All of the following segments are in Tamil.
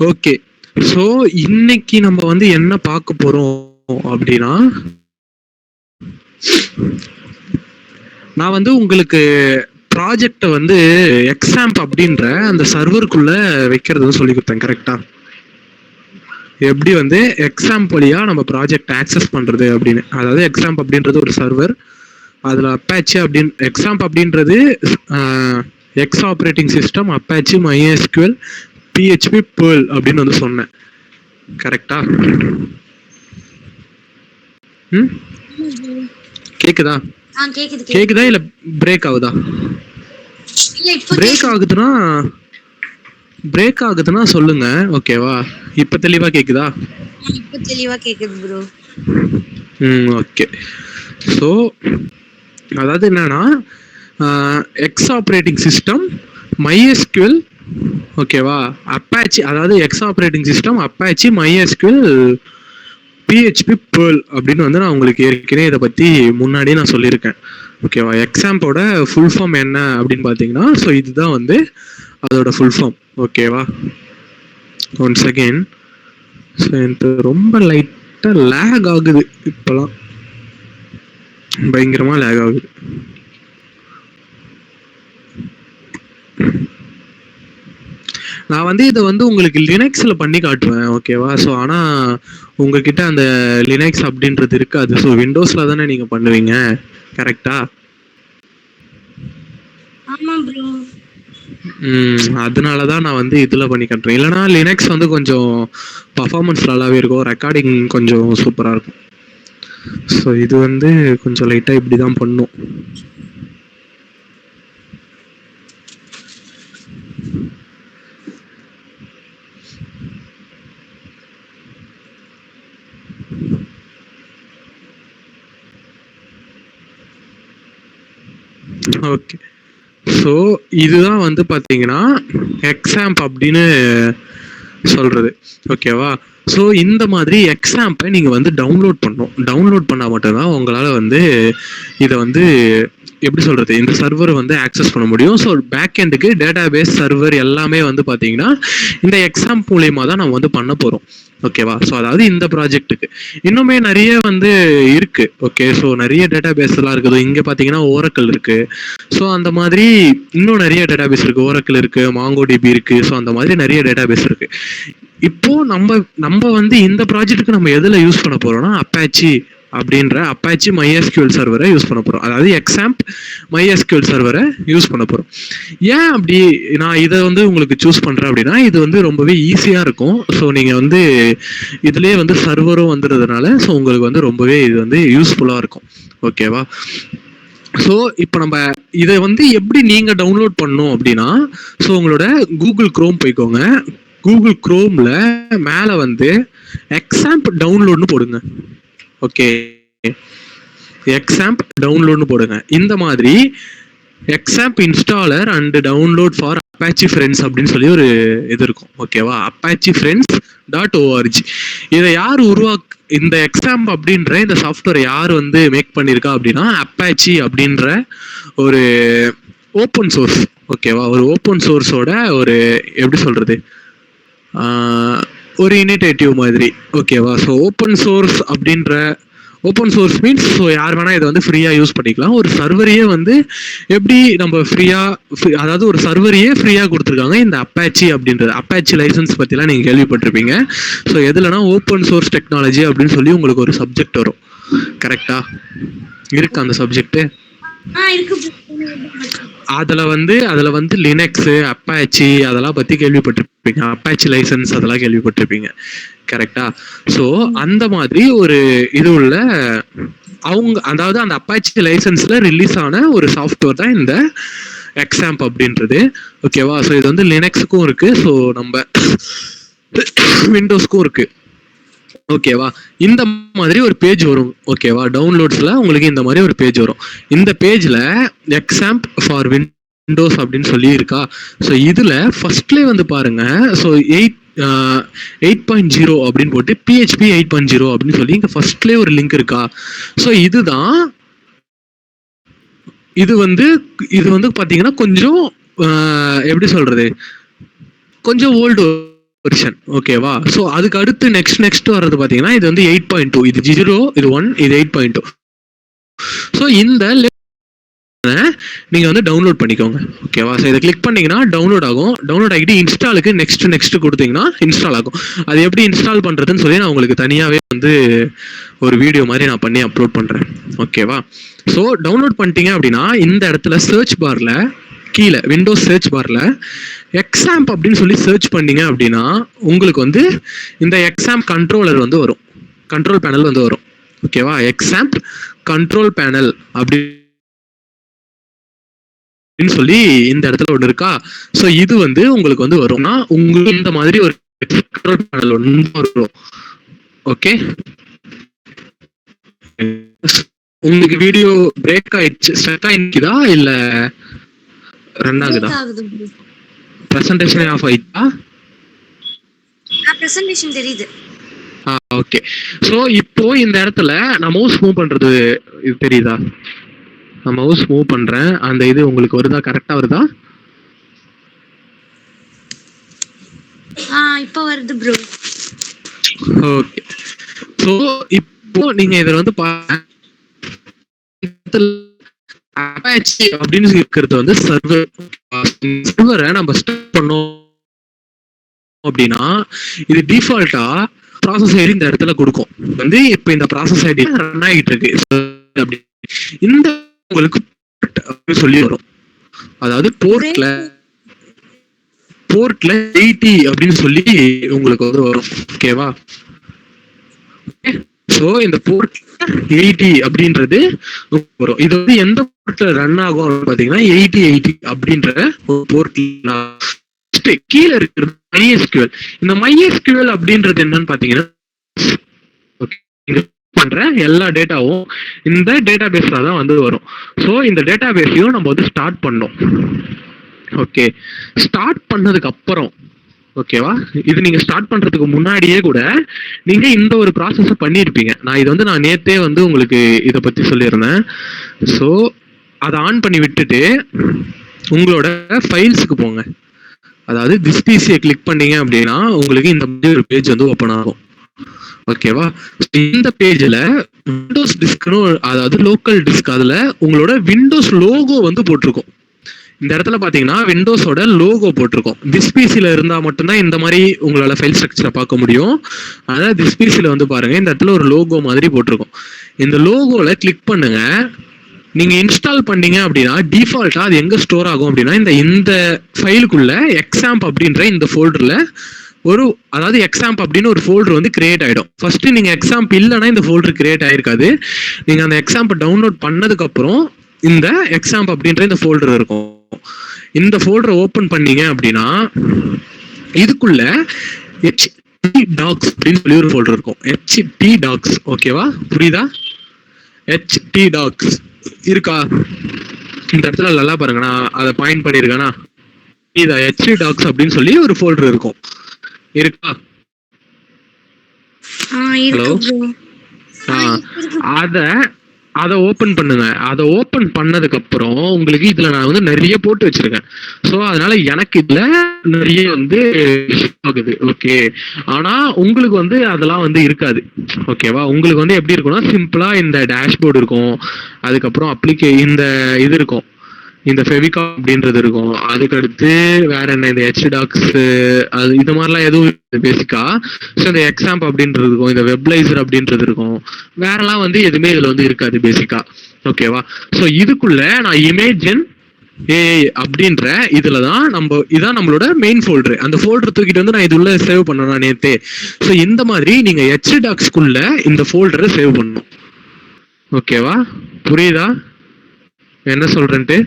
ஓகே. ஸோ இன்னைக்கு நம்ம வந்து என்ன பார்க்க போறோம் அப்படின்னா, நான் வந்து உங்களுக்கு ப்ராஜெக்ட வந்து எக்ஸாம்ப் அப்படின்ற அந்த சர்வருக்குள்ள வைக்கிறது சொல்லி கொடுத்தேன். கரெக்டா? எப்படி வந்து எக்ஸாம்ப் வழியா நம்ம ப்ராஜெக்ட் ஆக்சஸ் பண்றது அப்படின்னு. அதாவது எக்ஸாம்ப் அப்படின்றது ஒரு சர்வர், அதுல அப்பாச்சி அப்படின்னு எக்ஸாம்ப் அப்படின்றது X operating system, Apache, MySQL, PHP, Perl அப்படின்னு வந்து சொன்னேன். கரெக்டா? கேக்குதா? கேக்குதா இல்ல பிரேக் ஆகுதா? பிரேக் ஆகுதுன்னா சொல்லுங்க. ஓகேவா? இப்ப தெளிவா கேக்குதா? இப்ப தெளிவா கேக்குது ப்ரோ. ஓகே. சோ அதாவது என்னன்னா, எக்ஸ் ஆப்ரேட்டிங் சிஸ்டம், MySQL, ஓகேவா, அப்பாச்சி, அதாவது X operating system, Apache, MySQL, PHP, Perl அப்படின்னு வந்து நான் உங்களுக்கு ஏற்கனவே இதை பத்தி முன்னாடியே நான் சொல்லியிருக்கேன். ஓகேவா? எக்ஸாம்போட ஃபுல் ஃபார்ம் என்ன அப்படின்னு பார்த்தீங்கன்னா, ஸோ இதுதான் வந்து அதோட ஃபுல் ஃபார்ம். ஓகேவா? ஒன்ஸ் அகெயின், ஸோ எனக்கு ரொம்ப லைட்டாக லேக் ஆகுது, இப்போலாம் பயங்கரமா லேக் ஆகுது. நான் வந்து இதை வந்து உங்களுக்கு லினக்ஸ்ல பண்ணி காட்டுவேன். ஓகேவா? ஸோ ஆனால் உங்ககிட்ட அந்த லினக்ஸ் அப்படின்றது இருக்காது. ஸோ விண்டோஸ்ல தானே நீங்க பண்ணுவீங்க. கரெக்டா? அதனாலதான் நான் வந்து இதுல பண்ணி காட்டுறேன். இல்லைன்னா லினக்ஸ் வந்து கொஞ்சம் பர்ஃபார்மன்ஸ் நல்லாவே இருக்கும், ரெக்கார்டிங் கொஞ்சம் சூப்பரா இருக்கும். ஸோ இது வந்து கொஞ்சம் லைட்டா இப்படிதான் பண்ணும். ஓகே. ஸோ இதுதான் வந்து பார்த்தீங்கன்னா எக்ஸாம்ப் அப்படின்னு சொல்றது. ஓகேவா? ஸோ இந்த மாதிரி எக்ஸாம்பை நீங்கள் வந்து டவுன்லோட் பண்ணணும். டவுன்லோட் பண்ணால் மட்டும்தான் உங்களால் வந்து இதை வந்து எப்படி சொல்றது, இந்த சர்வரை வந்து ஆக்சஸ் பண்ண முடியும். ஸோ பேக் எண்டுக்கு டேட்டாபேஸ் சர்வர் எல்லாமே வந்து பார்த்தீங்கன்னா இந்த எக்ஸாம் மூலியமா தான் நம்ம வந்து பண்ண போகிறோம். ஓகேவா? ஸோ அதாவது இந்த ப்ராஜெக்ட்டுக்கு இன்னுமே நிறைய வந்து இருக்கு. ஓகே. ஸோ நிறைய டேட்டாபேஸ் எல்லாம் இருக்குது. இங்கே பார்த்தீங்கன்னா ஓரக்கல் இருக்கு. ஸோ அந்த மாதிரி இன்னும் நிறைய டேட்டாபேஸ் இருக்கு. ஓரக்கல் இருக்கு, MongoDB இருக்கு. ஸோ அந்த மாதிரி நிறைய டேட்டாபேஸ் இருக்கு. இப்போ நம்ம வந்து இந்த ப்ராஜெக்ட்டுக்கு நம்ம எதுல யூஸ் பண்ண போறோம்னா அப்பாச்சி அப்படின்ற அப்பாச்சி MySQL சர்வரை யூஸ் பண்ண போறோம். அதாவது எக்ஸாம்ப் MySQL சர்வரை யூஸ் பண்ண போறோம். ஏன் அப்படி நான் இதை வந்து உங்களுக்கு சூஸ் பண்றேன் அப்படின்னா, இது வந்து ரொம்பவே ஈஸியா இருக்கும். ஸோ நீங்க வந்து இதுலயே வந்து சர்வரும் வந்துடுறதுனால ஸோ உங்களுக்கு வந்து ரொம்பவே இது வந்து யூஸ்ஃபுல்லா இருக்கும். ஓகேவா? ஸோ இப்போ நம்ம இதை வந்து எப்படி நீங்க டவுன்லோட் பண்ணணும் அப்படின்னா, ஸோ உங்களோட கூகுள் குரோம் போய்க்கோங்க. கூகுள் குரோம்ல மேல வந்து எக்ஸாம்ப் டவுன்லோட்னு போடுங்க. ஓகே. எக்ஸாம்ப் டவுன்லோட்னு போடுங்க. இந்த மாதிரி XAMPP installer and download for Apache friends அப்படின்னு சொல்லி ஒரு இது இருக்கும். ஓகேவா? apache-friends.org. இதை யார் இந்த எக்ஸாம்ப் அப்படின்ற இந்த சாஃப்ட்வேர் யார் வந்து மேக் பண்ணியிருக்கா அப்படின்னா, அப்பாச்சி அப்படின்ற ஒரு ஓப்பன் சோர்ஸ். ஓகேவா? ஒரு ஓப்பன் சோர்ஸோட ஒரு எப்படி சொல்றது, ஒரு இனிடேட்டிவ் மாதிரி. ஓகேவா? ஸோ ஓப்பன் சோர்ஸ் அப்படின்ற ஓப்பன் சோர்ஸ் மீன்ஸ் ஸோ யார் வேணா இதை வந்து ஃப்ரீயா யூஸ் பண்ணிக்கலாம். ஒரு சர்வரையே வந்து எப்படி நம்ம ஃப்ரீயா, அதாவது ஒரு சர்வரையே ஃப்ரீயா கொடுத்துருக்காங்க இந்த அப்பாச்சி அப்படின்றது. அப்பாச்சி லைசன்ஸ் பத்திலாம் நீங்க கேள்விப்பட்டிருப்பீங்க. ஸோ எதுலனா ஓப்பன் சோர்ஸ் டெக்னாலஜி அப்படின்னு சொல்லி உங்களுக்கு ஒரு சப்ஜெக்ட் வரும். கரெக்டா? இருக்கு அந்த சப்ஜெக்ட். அதுல வந்து லினக்ஸ், அப்பாச்சி அதெல்லாம் பத்தி கேள்விப்பட்டிருப்பீங்க. அப்பாச்சி லைசன்ஸ் அதெல்லாம் கேள்விப்பட்டிருப்பீங்க. கரெக்டா? ஸோ அந்த மாதிரி ஒரு இது உள்ள அவங்க, அதாவது அந்த அப்பாச்சி லைசன்ஸ்ல ரிலீஸ் ஆன ஒரு சாஃப்ட்வேர் தான் இந்த எக்ஸாம்ப் அப்படின்றது. ஓகேவா? ஸோ இது வந்து லினக்ஸுக்கும் இருக்கு, ஸோ நம்ம விண்டோஸ்க்கும் இருக்கு. ஓகேவா? இந்த மாதிரி ஒரு பேஜ் வரும். ஓகேவா? டவுன்லோட்ஸ்ல உங்களுக்கு இந்த மாதிரி ஒரு பேஜ் வரும். இந்த பேஜ்ல எக்ஸாம்ப் ஃபார் விண்டோஸ் அப்படின்னு சொல்லி இருக்கா. ஸோ இதுல ஃபர்ஸ்ட்லேயே வந்து பாருங்க. ஸோ 8.0 அப்படின்னு போட்டு PHP 8.0 அப்படின்னு சொல்லி இங்க ஃபர்ஸ்ட்லேயே ஒரு லிங்க் இருக்கா. ஸோ இது வந்து பாத்தீங்கன்னா கொஞ்சம் எப்படி சொல்றது, கொஞ்சம் ஓல்டு வெர்ஷன். ஓகேவா? ஸோ அதுக்கு அடுத்து நெக்ஸ்ட் வர்றது பார்த்தீங்கன்னா இது வந்து 8.2, இது 0, இது 1, இது 8.2. ஸோ இந்த நீங்க வந்து டவுன்லோட் பண்ணிக்கோங்க. ஓகேவா? ஸோ இதை கிளிக் பண்ணீங்கன்னா டவுன்லோட் ஆகும். டவுன்லோட் ஆகிட்டு இன்ஸ்டாலுக்கு நெக்ஸ்ட் கொடுத்தீங்கன்னா இன்ஸ்டால் ஆகும். அது எப்படி இன்ஸ்டால் பண்றதுன்னு சொல்லி நான் உங்களுக்கு தனியாவே வந்து ஒரு வீடியோ மாதிரி நான் பண்ணி அப்லோட் பண்றேன். ஓகேவா? ஸோ டவுன்லோட் பண்ணிட்டீங்க அப்படின்னா இந்த இடத்துல சர்ச் பார்ல கீழே விண்டோஸ் சர்ச் பார்ல எக்ஸாம்ப் அப்படின்னு சொல்லி சர்ச் பண்ணீங்க அப்படின்னா உங்களுக்கு வந்து இந்த எக்ஸாம் கண்ட்ரோலர் வந்து வரும், கண்ட்ரோல் பேனல் வந்து வரும். ஓகேவா? எக்ஸாம்ப் கண்ட்ரோல் பேனல் அப்படின்னு சொல்லி இந்த இடத்துல ஒண்ணு இருக்கா. சோ இது வந்து உங்களுக்கு வந்து வரும்னா உங்களுக்கு இந்த மாதிரி ஒரு கண்ட்ரோல் பேனல் ஒன்று வரும். ஓகே, உங்களுக்கு வீடியோ பிரேக் ஆயிடுச்சு, ஸ்டக் ஆயிடுதா இல்ல ரன் ஆகுதா? பிரசன்டேஷனே ஆஃப் ஆயிடுச்சா? பிரசன்டேஷன் தெரியுது. ஓகே, சோ இப்போ இந்த இடத்துல நான் மவுஸ் மூவ் பண்றது இது தெரியுதா? நான் மவுஸ் மூவ் பண்றேன், அந்த இது உங்களுக்கு வருதா? கரெக்டா வருதா? இப்போ வருது ப்ரோ. ஓகே, சோ இப்போ நீங்க இத வந்து அபாச்சி அப்படின்னு இருக்கிறது வந்து சர்வரை நம்ம ஸ்டார்ட் பண்ணோம் அப்படின்னா இது டிஃபால்ட்டா ப்ராசஸ் ஐடி இந்த இடத்துல கொடுக்கும். வந்து இப்ப இந்த ப்ராசஸ் ஐடி ரன் ஆகிட்டு இருக்கு அப்படி இந்த உங்களுக்கு சொல்லி வரும். அதாவது போர்ட்ல 80 அப்படின்னு சொல்லி உங்களுக்கு வந்து வரும். ஓகேவா? சோ இந்த போர்ட் 80 அப்படின்றது வரும். இது வந்து எந்த போர்ட்ல ரன் ஆகும் பாத்தீங்கன்னா 8080 அப்படின்ற ஒரு போர்ட்ல கீழே இருக்கிறது MySQL. இந்த MySQL அப்படின்றது என்னன்னு பாத்தீங்கன்னா பண்ற எல்லா டேட்டாவும் இந்த டேட்டா பேஸ்ல தான் வந்து வரும். சோ இந்த டேட்டா பேஸையும் நம்ம வந்து ஸ்டார்ட் பண்ணோம். ஓகே, ஸ்டார்ட் பண்ணதுக்கு அப்புறம் ஓகேவா, இது நீங்க ஸ்டார்ட் பண்றதுக்கு முன்னாடியே கூட நீங்க இந்த ஒரு ப்ராசஸ் பண்ணிருப்பீங்க. நான் இது வந்து நான் நேத்தே வந்து உங்களுக்கு இதை பத்தி சொல்லியிருந்தேன். ஸோ அதை ஆன் பண்ணி விட்டுட்டு உங்களோட ஃபைல்ஸுக்கு போங்க. அதாவது திஸ் பிசியை கிளிக் பண்ணீங்க அப்படின்னா உங்களுக்கு இந்த மாதிரி ஒரு பேஜ் வந்து ஓப்பன் ஆகும். ஓகேவா? இந்த பேஜ்ல விண்டோஸ் டிஸ்க்னு, அதாவது லோக்கல் டிஸ்க், அதுல உங்களோட விண்டோஸ் லோகோ வந்து போட்டிருக்கும். இந்த இடத்துல பாத்தீங்கன்னா விண்டோஸோட லோகோ போட்டிருக்கும். திஸ் பிசில இருந்தா மட்டும்தான் இந்த மாதிரி உங்களால ஃபைல் ஸ்ட்ரக்சரை பார்க்க முடியும். அதனால திஸ் பிசில வந்து பாருங்க, இந்த இடத்துல ஒரு லோகோ மாதிரி போட்டிருக்கும். இந்த லோகோல கிளிக் பண்ணுங்க. நீங்க இன்ஸ்டால் பண்ணீங்க அப்படின்னா டிஃபால்ட்டா அது எங்க ஸ்டோர் ஆகும் அப்படின்னா இந்த ஃபைலுக்குள்ள எக்ஸாம்ப் அப்படின்ற இந்த ஃபோல்டர்ல ஒரு, அதாவது எக்ஸாம்ப் அப்படின்னு ஒரு ஃபோல்டர் வந்து கிரியேட் ஆயிடும். ஃபர்ஸ்ட் நீங்க எக்ஸாம்ப் இல்லைன்னா இந்த ஃபோல்டர் கிரியேட் ஆயிருக்காது. நீங்க அந்த எக்ஸாம்பை டவுன்லோட் பண்ணதுக்கு அப்புறம் இந்த எக்ஸாம்ப் அப்படின்ற இந்த ஃபோல்டர் இருக்கும். இந்த ஃபோல்டரை ஓபன் பண்ணீங்க அப்படின்னா இதுக்குள்ள htdocs அப்படின்னு சொல்லி ஒரு ஃபோல்டர் இருக்கும். htdocs. ஓகேவா? புரியுதா? htdocs இருக்கா? இந்த இடத்துல நல்லா பாருங்க, நான் அதை பாயிண்ட் பண்ணிருக்கேனா? இதா htdocs அப்படின்னு சொல்லி ஒரு ஃபோல்டர் இருக்கும். இருக்கா? ஹலோ, அதை ஓபன் பண்ணுங்க. அதை ஓபன் பண்ணதுக்கு அப்புறம் உங்களுக்கு இதுல நான் வந்து நிறைய போட்டு வச்சிருக்கேன். சோ அதனால எனக்கு இதுல நிறைய வந்து ஆகுது. ஓகே, ஆனா உங்களுக்கு வந்து அதெல்லாம் வந்து இருக்காது. ஓகேவா? உங்களுக்கு வந்து எப்படி இருக்கும்னா சிம்பிளா இந்த டேஷ்போர்டு இருக்கும், அதுக்கப்புறம் இந்த இது இருக்கும், இந்த ஃபெவிகா அப்படின்றது இருக்கும், அதுக்கடுத்து வேற என்ன, இந்த htdocs அது இந்த மாதிரிலாம் எதுவும் பேசிக்கா. ஸோ இந்த எக்ஸாம்ப் அப்படின்றது இருக்கும், இந்த வெப்லைசர் அப்படின்றது இருக்கும், வேறலாம் வந்து எதுவுமே இதுல வந்து இருக்காது பேசிக்கா. ஓகேவா? ஸோ இதுக்குள்ள நான் இமேஜின் ஏஐ அப்படின்ற இதுலதான் இதான் நம்மளோட மெயின் ஃபோல்டர். அந்த ஃபோல்டர் தூக்கிட்டு வந்து நான் இது உள்ள சேவ் பண்ணேன் நேத்தே. ஸோ இந்த மாதிரி நீங்க htdocsக்குள்ள இந்த ஃபோல்டரை சேவ் பண்ணணும். ஓகேவா? புரியுதா என்ன சொல்றேன்ட்டு?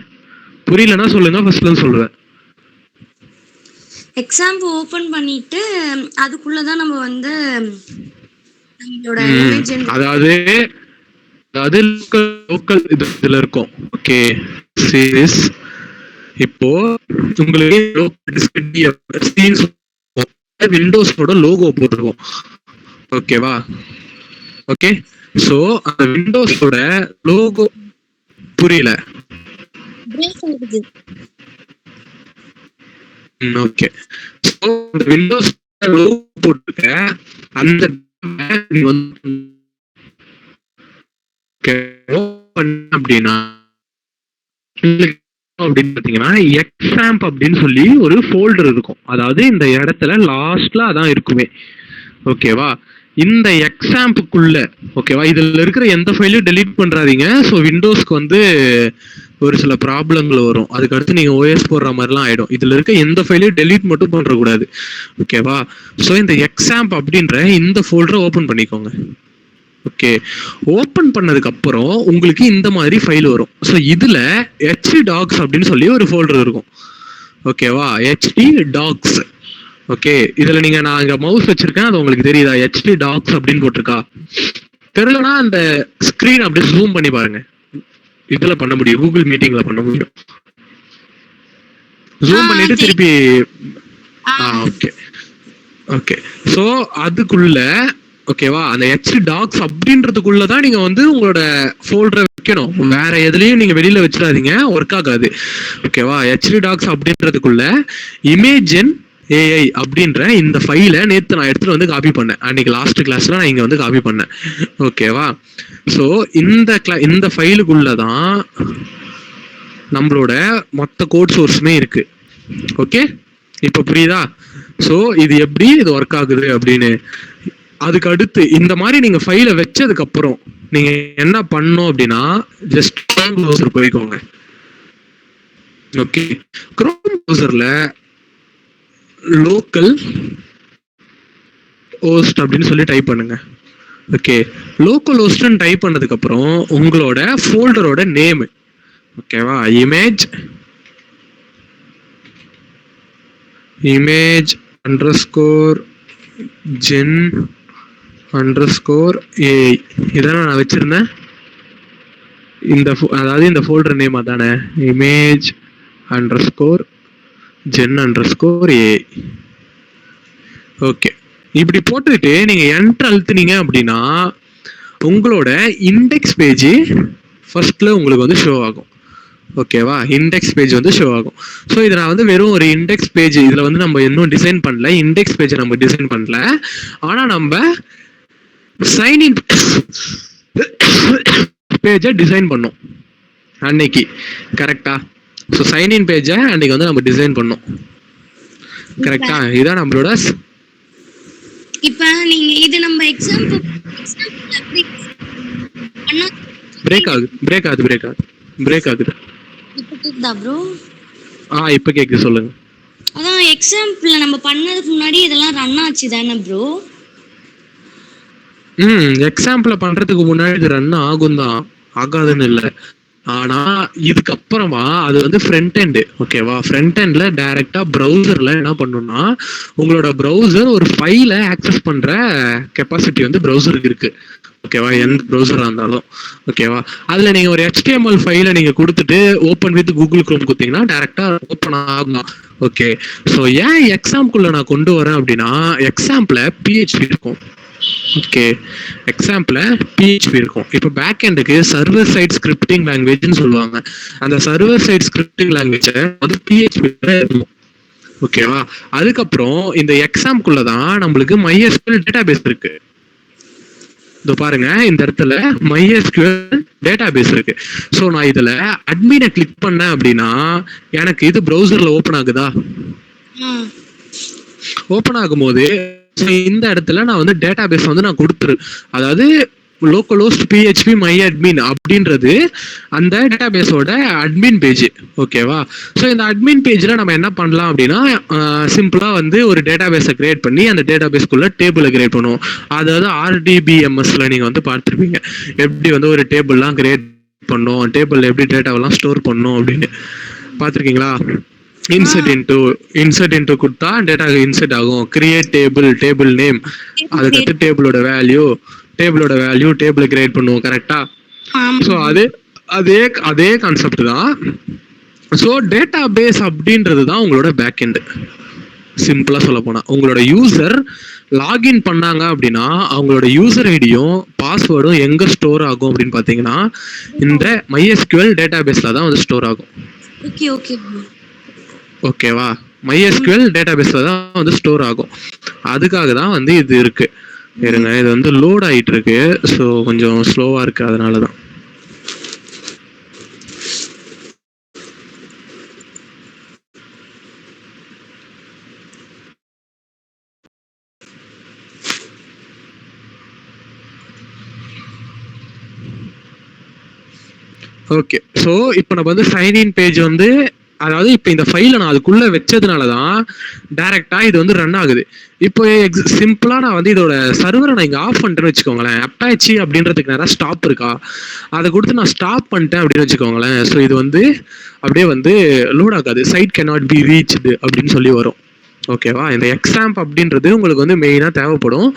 புரியலன்னா சொல்லுங்க, ஃபர்ஸ்ட்ல இருந்து சொல்றேன். எக்ஸாம்ப் ஓபன் பண்ணிட்டு அதுக்குள்ள தான் நம்ம வந்து நம்மளோட இமேஜ், அதாவது லோக்கல் இதுல இருக்கும். ஓகே, சீரிஸ் இப்போ உங்களுக்கு லோக்கல் டிஸ்க் விண்டோஸோட லோகோ போட்டிருக்கும். ஓகேவா? ஓகே, சோ அந்த விண்டோஸோட லோகோ புரியல? ஓகே, சோ இந்த விண்டோஸ் போட்டுருக்க அந்த நீ வந்து அப்படின்னா அப்படின்னு பாத்தீங்கன்னா எக்ஸாம்ப் அப்படின்னு சொல்லி ஒரு ஃபோல்டர் இருக்கும். அதாவது இந்த இடத்துல லாஸ்ட்ல அதான் இருக்குமே. ஓகேவா? இந்த எக்ஸாம்புக்குள்ள ஓகேவா இதுல இருக்கிற எந்த ஃபைலையும் டெலீட் பண்றாதீங்க. ஸோ விண்டோஸ்க்கு வந்து ஒரு சில ப்ராப்ளங்கள் வரும். அதுக்கு அடுத்து நீங்க ஓஎஸ் போடுற மாதிரிலாம் ஆயிடும். இதுல இருக்க எந்த ஃபைலையும் டெலீட் மட்டும் பண்றக்கூடாது. ஓகேவா? ஸோ இந்த எக்ஸாம்ப் அப்படின்ற இந்த ஃபோல்டரை ஓபன் பண்ணிக்கோங்க. ஓகே, ஓபன் பண்ணதுக்கு அப்புறம் உங்களுக்கு இந்த மாதிரி ஃபைல் வரும். ஸோ இதுல htdocs அப்படின்னு சொல்லி ஒரு ஃபோல்டர் இருக்கும். ஓகேவா? htdocs. ஓகே, இதுல நீங்க நான் இங்க மவுஸ் வச்சிருக்கேன், அது உங்களுக்கு தெரியுதா? htdocs அப்படின்னு போட்டிருக்கா? தெரியலனா அந்த ஸ்கிரீன் அப்படியே ஜூம் பண்ணி பாருங்க. இதுல பண்ண முடியும், கூகுள் மீட்டிங்ல பண்ண முடியும். ஜூம் பண்ணிட்டு திருப்பி ஓகே ஓகே. ஸோ அதுக்குள்ள ஓகேவா அந்த htdocs அப்படின்றதுக்குள்ளதான் நீங்க வந்து உங்களோட ஃபோல்டரை வைக்கணும். வேற எதுலயும் நீங்க வெளியில வச்சிடாதீங்க, ஒர்க் ஆகாது. ஓகேவா? htdocs அப்படின்றதுக்குள்ள இமேஜின் AI அப்படின்ற இந்த ஃபைலை நேற்று நான் எடுத்துட்டு வந்து காப்பி பண்ணேன். அன்னைக்கு லாஸ்ட் கிளாஸ்ல நான் இங்க வந்து காப்பி பண்ணேன். ஓகேவா? ஸோ இந்த ஃபைலுக்குள்ளதான் நம்மளோட மொத்த கோட் சோர்ஸுமே இருக்கு. ஓகே, இப்ப புரியுதா? ஸோ இது எப்படி இது ஒர்க் ஆகுது அப்படின்னு. அதுக்கு அடுத்து இந்த மாதிரி நீங்க ஃபைலை வச்சதுக்கு அப்புறம் நீங்க என்ன பண்ணணும் அப்படின்னா ஜஸ்ட் Chrome browser போய்க்கோங்க. ஓகே, Chrome browserல லோக்கல் ஹோஸ்ட் அப்படின்னு சொல்லி டைப் பண்ணுங்க. ஓகே, லோக்கல் ஹோஸ்ட்னு டைப் பண்ணதுக்கு அப்புறம் உங்களோட ஃபோல்டரோட நேம் ஓகேவா image underscore gen underscore AI இதான நான் வச்சிருந்தேன். அதாவது இந்த ஃபோல்டர் நேம் அதானே, image underscore gen underscore AI. Okay, இப்படி போட்டுக்கிட்டு நீங்க என்டர் அழுத்துனீங்க அப்படின்னா உங்களோட இண்டெக்ஸ் பேஜ் ஃபர்ஸ்ட்ல உங்களுக்கு வந்து ஷோ ஆகும். ஓகேவா? இண்டெக்ஸ் பேஜ் வந்து ஷோ ஆகும். ஸோ இதை நான் வந்து வெறும் ஒரு இண்டெக்ஸ் பேஜ் இதுல வந்து நம்ம இன்னும் டிசைன் பண்ணல, இண்டெக்ஸ் பேஜை நம்ம டிசைன் பண்ணல. ஆனா நம்ம சைன்இன் பேஜை டிசைன் பண்ணோம் அன்னைக்கு, கரெக்டா? ஸோ சைன்இன் பேஜை அன்னைக்கு வந்து நம்ம டிசைன் பண்ணோம், கரெக்டா? இதான் நம்மளோட. இப்போ நீங்க இது நம்ம எக்ஸாம்பிள் பிரேக் ஆகுது. இப்போ கேக்குதா ப்ரோ? இப்போ கேக்குது, சொல்லுங்க. அதான் எக்ஸாம்பிள்ல நம்ம பண்ணதுக்கு முன்னாடி இதெல்லாம் ரன் ஆச்சு தானே ப்ரோ? எக்ஸாம்பிள பண்றதுக்கு முன்னாடி இது ரன் ஆகும் தான், ஆகாதுன்னு இல்லை. ஆனா இதுக்கப்புறமா அது வந்து ஃப்ரண்ட் எண்ட். ஓகேவா? ஃப்ரண்ட் எண்ட்ல டைரக்டா ப்ரௌசர்ல என்ன பண்ணும்னா உங்களோட ப்ரௌசர் ஒரு ஃபைலை ஆக்சஸ் பண்ற கெப்பாசிட்டி வந்து ப்ரௌசருக்கு இருக்கு. ஓகேவா? எந்த ப்ரௌசரா இருந்தாலும். ஓகேவா? அதுல நீங்க ஒரு HTML ஃபைலை நீங்க கொடுத்துட்டு ஓப்பன் வித் கூகுள் குரோம் கொடுத்தீங்கன்னா டைரக்டா ஓப்பன் ஆகும். ஓகே, ஸோ ஏன் எக்ஸாம்பிள்ல நான் கொண்டு வரேன் அப்படின்னா எக்ஸாம்பிள்ல PHP இருக்கும். ஓகே, எக்ஸாம்பிள்ல PHP இருக்கும். இப்போ பேக் எண்டுக்கு சர்வர் சைட் ஸ்கிரிப்டிங் லாங்குவேஜ்னு சொல்லுவாங்க. அந்த சர்வர் சைட் ஸ்கிரிப்டிங் லாங்குவேஜ் வந்து PHP இருக்கும். ஓகேவா? அதுக்கப்புறம் இந்த எக்ஸாம்பிள்குள்ளதான் நம்மளுக்கு MySQL டேட்டாபேஸ் இருக்கு. இதோ பாருங்க, இந்த இடத்துல MySQL டேட்டாபேஸ் இருக்கு. ஸோ நான் இதுல அட்மினை கிளிக் பண்ணேன் அப்படின்னா எனக்கு இது ப்ரௌசர்ல ஓப்பன் ஆகுதா? ஓப்பன் ஆகும்போது இந்த இடத்துல நான் வந்து டேட்டாபேஸ் வந்து நான் கொடுத்துரு, அதாவது லோக்கல் ஹோஸ்ட் PHP myadmin அப்படின்றது அந்த டேட்டாபேஸோட அட்மின் பேஜ். ஓகேவா? ஸோ இந்த அட்மின் பேஜ்ல நம்ம என்ன பண்ணலாம் அப்படின்னா சிம்பிளா வந்து ஒரு டேட்டாபேஸை கிரியேட் பண்ணி அந்த டேட்டாபேஸ்க்குள்ள டேபிளை கிரியேட் பண்ணுவோம். அதாவது RDBMSல நீங்க வந்து பார்த்துருப்பீங்க எப்படி வந்து ஒரு டேபிள்லாம் கிரியேட் பண்ணோம், டேபிள் எப்படி டேட்டாவெல்லாம் ஸ்டோர் பண்ணோம் அப்படின்னு பார்த்துருக்கீங்களா? இன்சர்ட் இன்டு கொடுத்தா டேட்டா இன்சர்ட் ஆகும். கிரியேட் டேபிள் நேம், அதுக்கடுத்து டேபிளோட வேல்யூ டேபிளை கிரியேட் பண்ணுவோம், கரெக்டா? ஸோ அதே கான்செப்ட் தான். ஸோ டேட்டாபேஸ் அப்படின்றது தான் உங்களோட பேக் எண்ட். சிம்பிளா சொல்ல போனா உங்களோட யூசர் லாகின் பண்ணாங்க அப்படின்னா அவங்களோட யூசர் ஐடியும் பாஸ்வேர்டும் எங்க ஸ்டோர் ஆகும் அப்படின்னு பாத்தீங்கன்னா இந்த MySQL டேட்டாபேஸ்ல தான் வந்து ஸ்டோர் ஆகும். ஓகேவா? MySQL டேட்டாபேஸ்ல தான் வந்து ஸ்டோர் ஆகும். அதுக்காக தான் வந்து இது இருக்கு. இருங்க, இது வந்து லோட் ஆயிட்டு இருக்கு. ஸோ கொஞ்சம் ஸ்லோவா இருக்கு, அதனால தான். ஓகே, ஸோ இப்போ நம்ம வந்து சைன்இன் பேஜ் வந்து, அதாவது இப்போ இந்த ஃபைலை நான் அதுக்குள்ள வச்சதுனால தான் டைரக்டா இது வந்து ரன் ஆகுது. இப்போ சிம்பிளா நான் வந்து இதோட சர்வரை நான் இங்க ஆஃப் பண்ணிட்டேன்னு வச்சுக்கோங்களேன். அப்பாச்சி அப்படின்றதுக்கு நேரம் ஸ்டாப் இருக்கா, அதை கொடுத்து நான் ஸ்டாப் பண்ணிட்டேன் அப்படின்னு வச்சுக்கோங்களேன். ஸோ இது வந்து அப்படியே வந்து லோட் ஆகாது. சைட் கேனாட் பி ரீச்டு அப்படின்னு சொல்லி வரும். ஓகேவா? இந்த எக்ஸாம்ப் அப்படின்றது உங்களுக்கு வந்து மெயினாக தேவைப்படும்.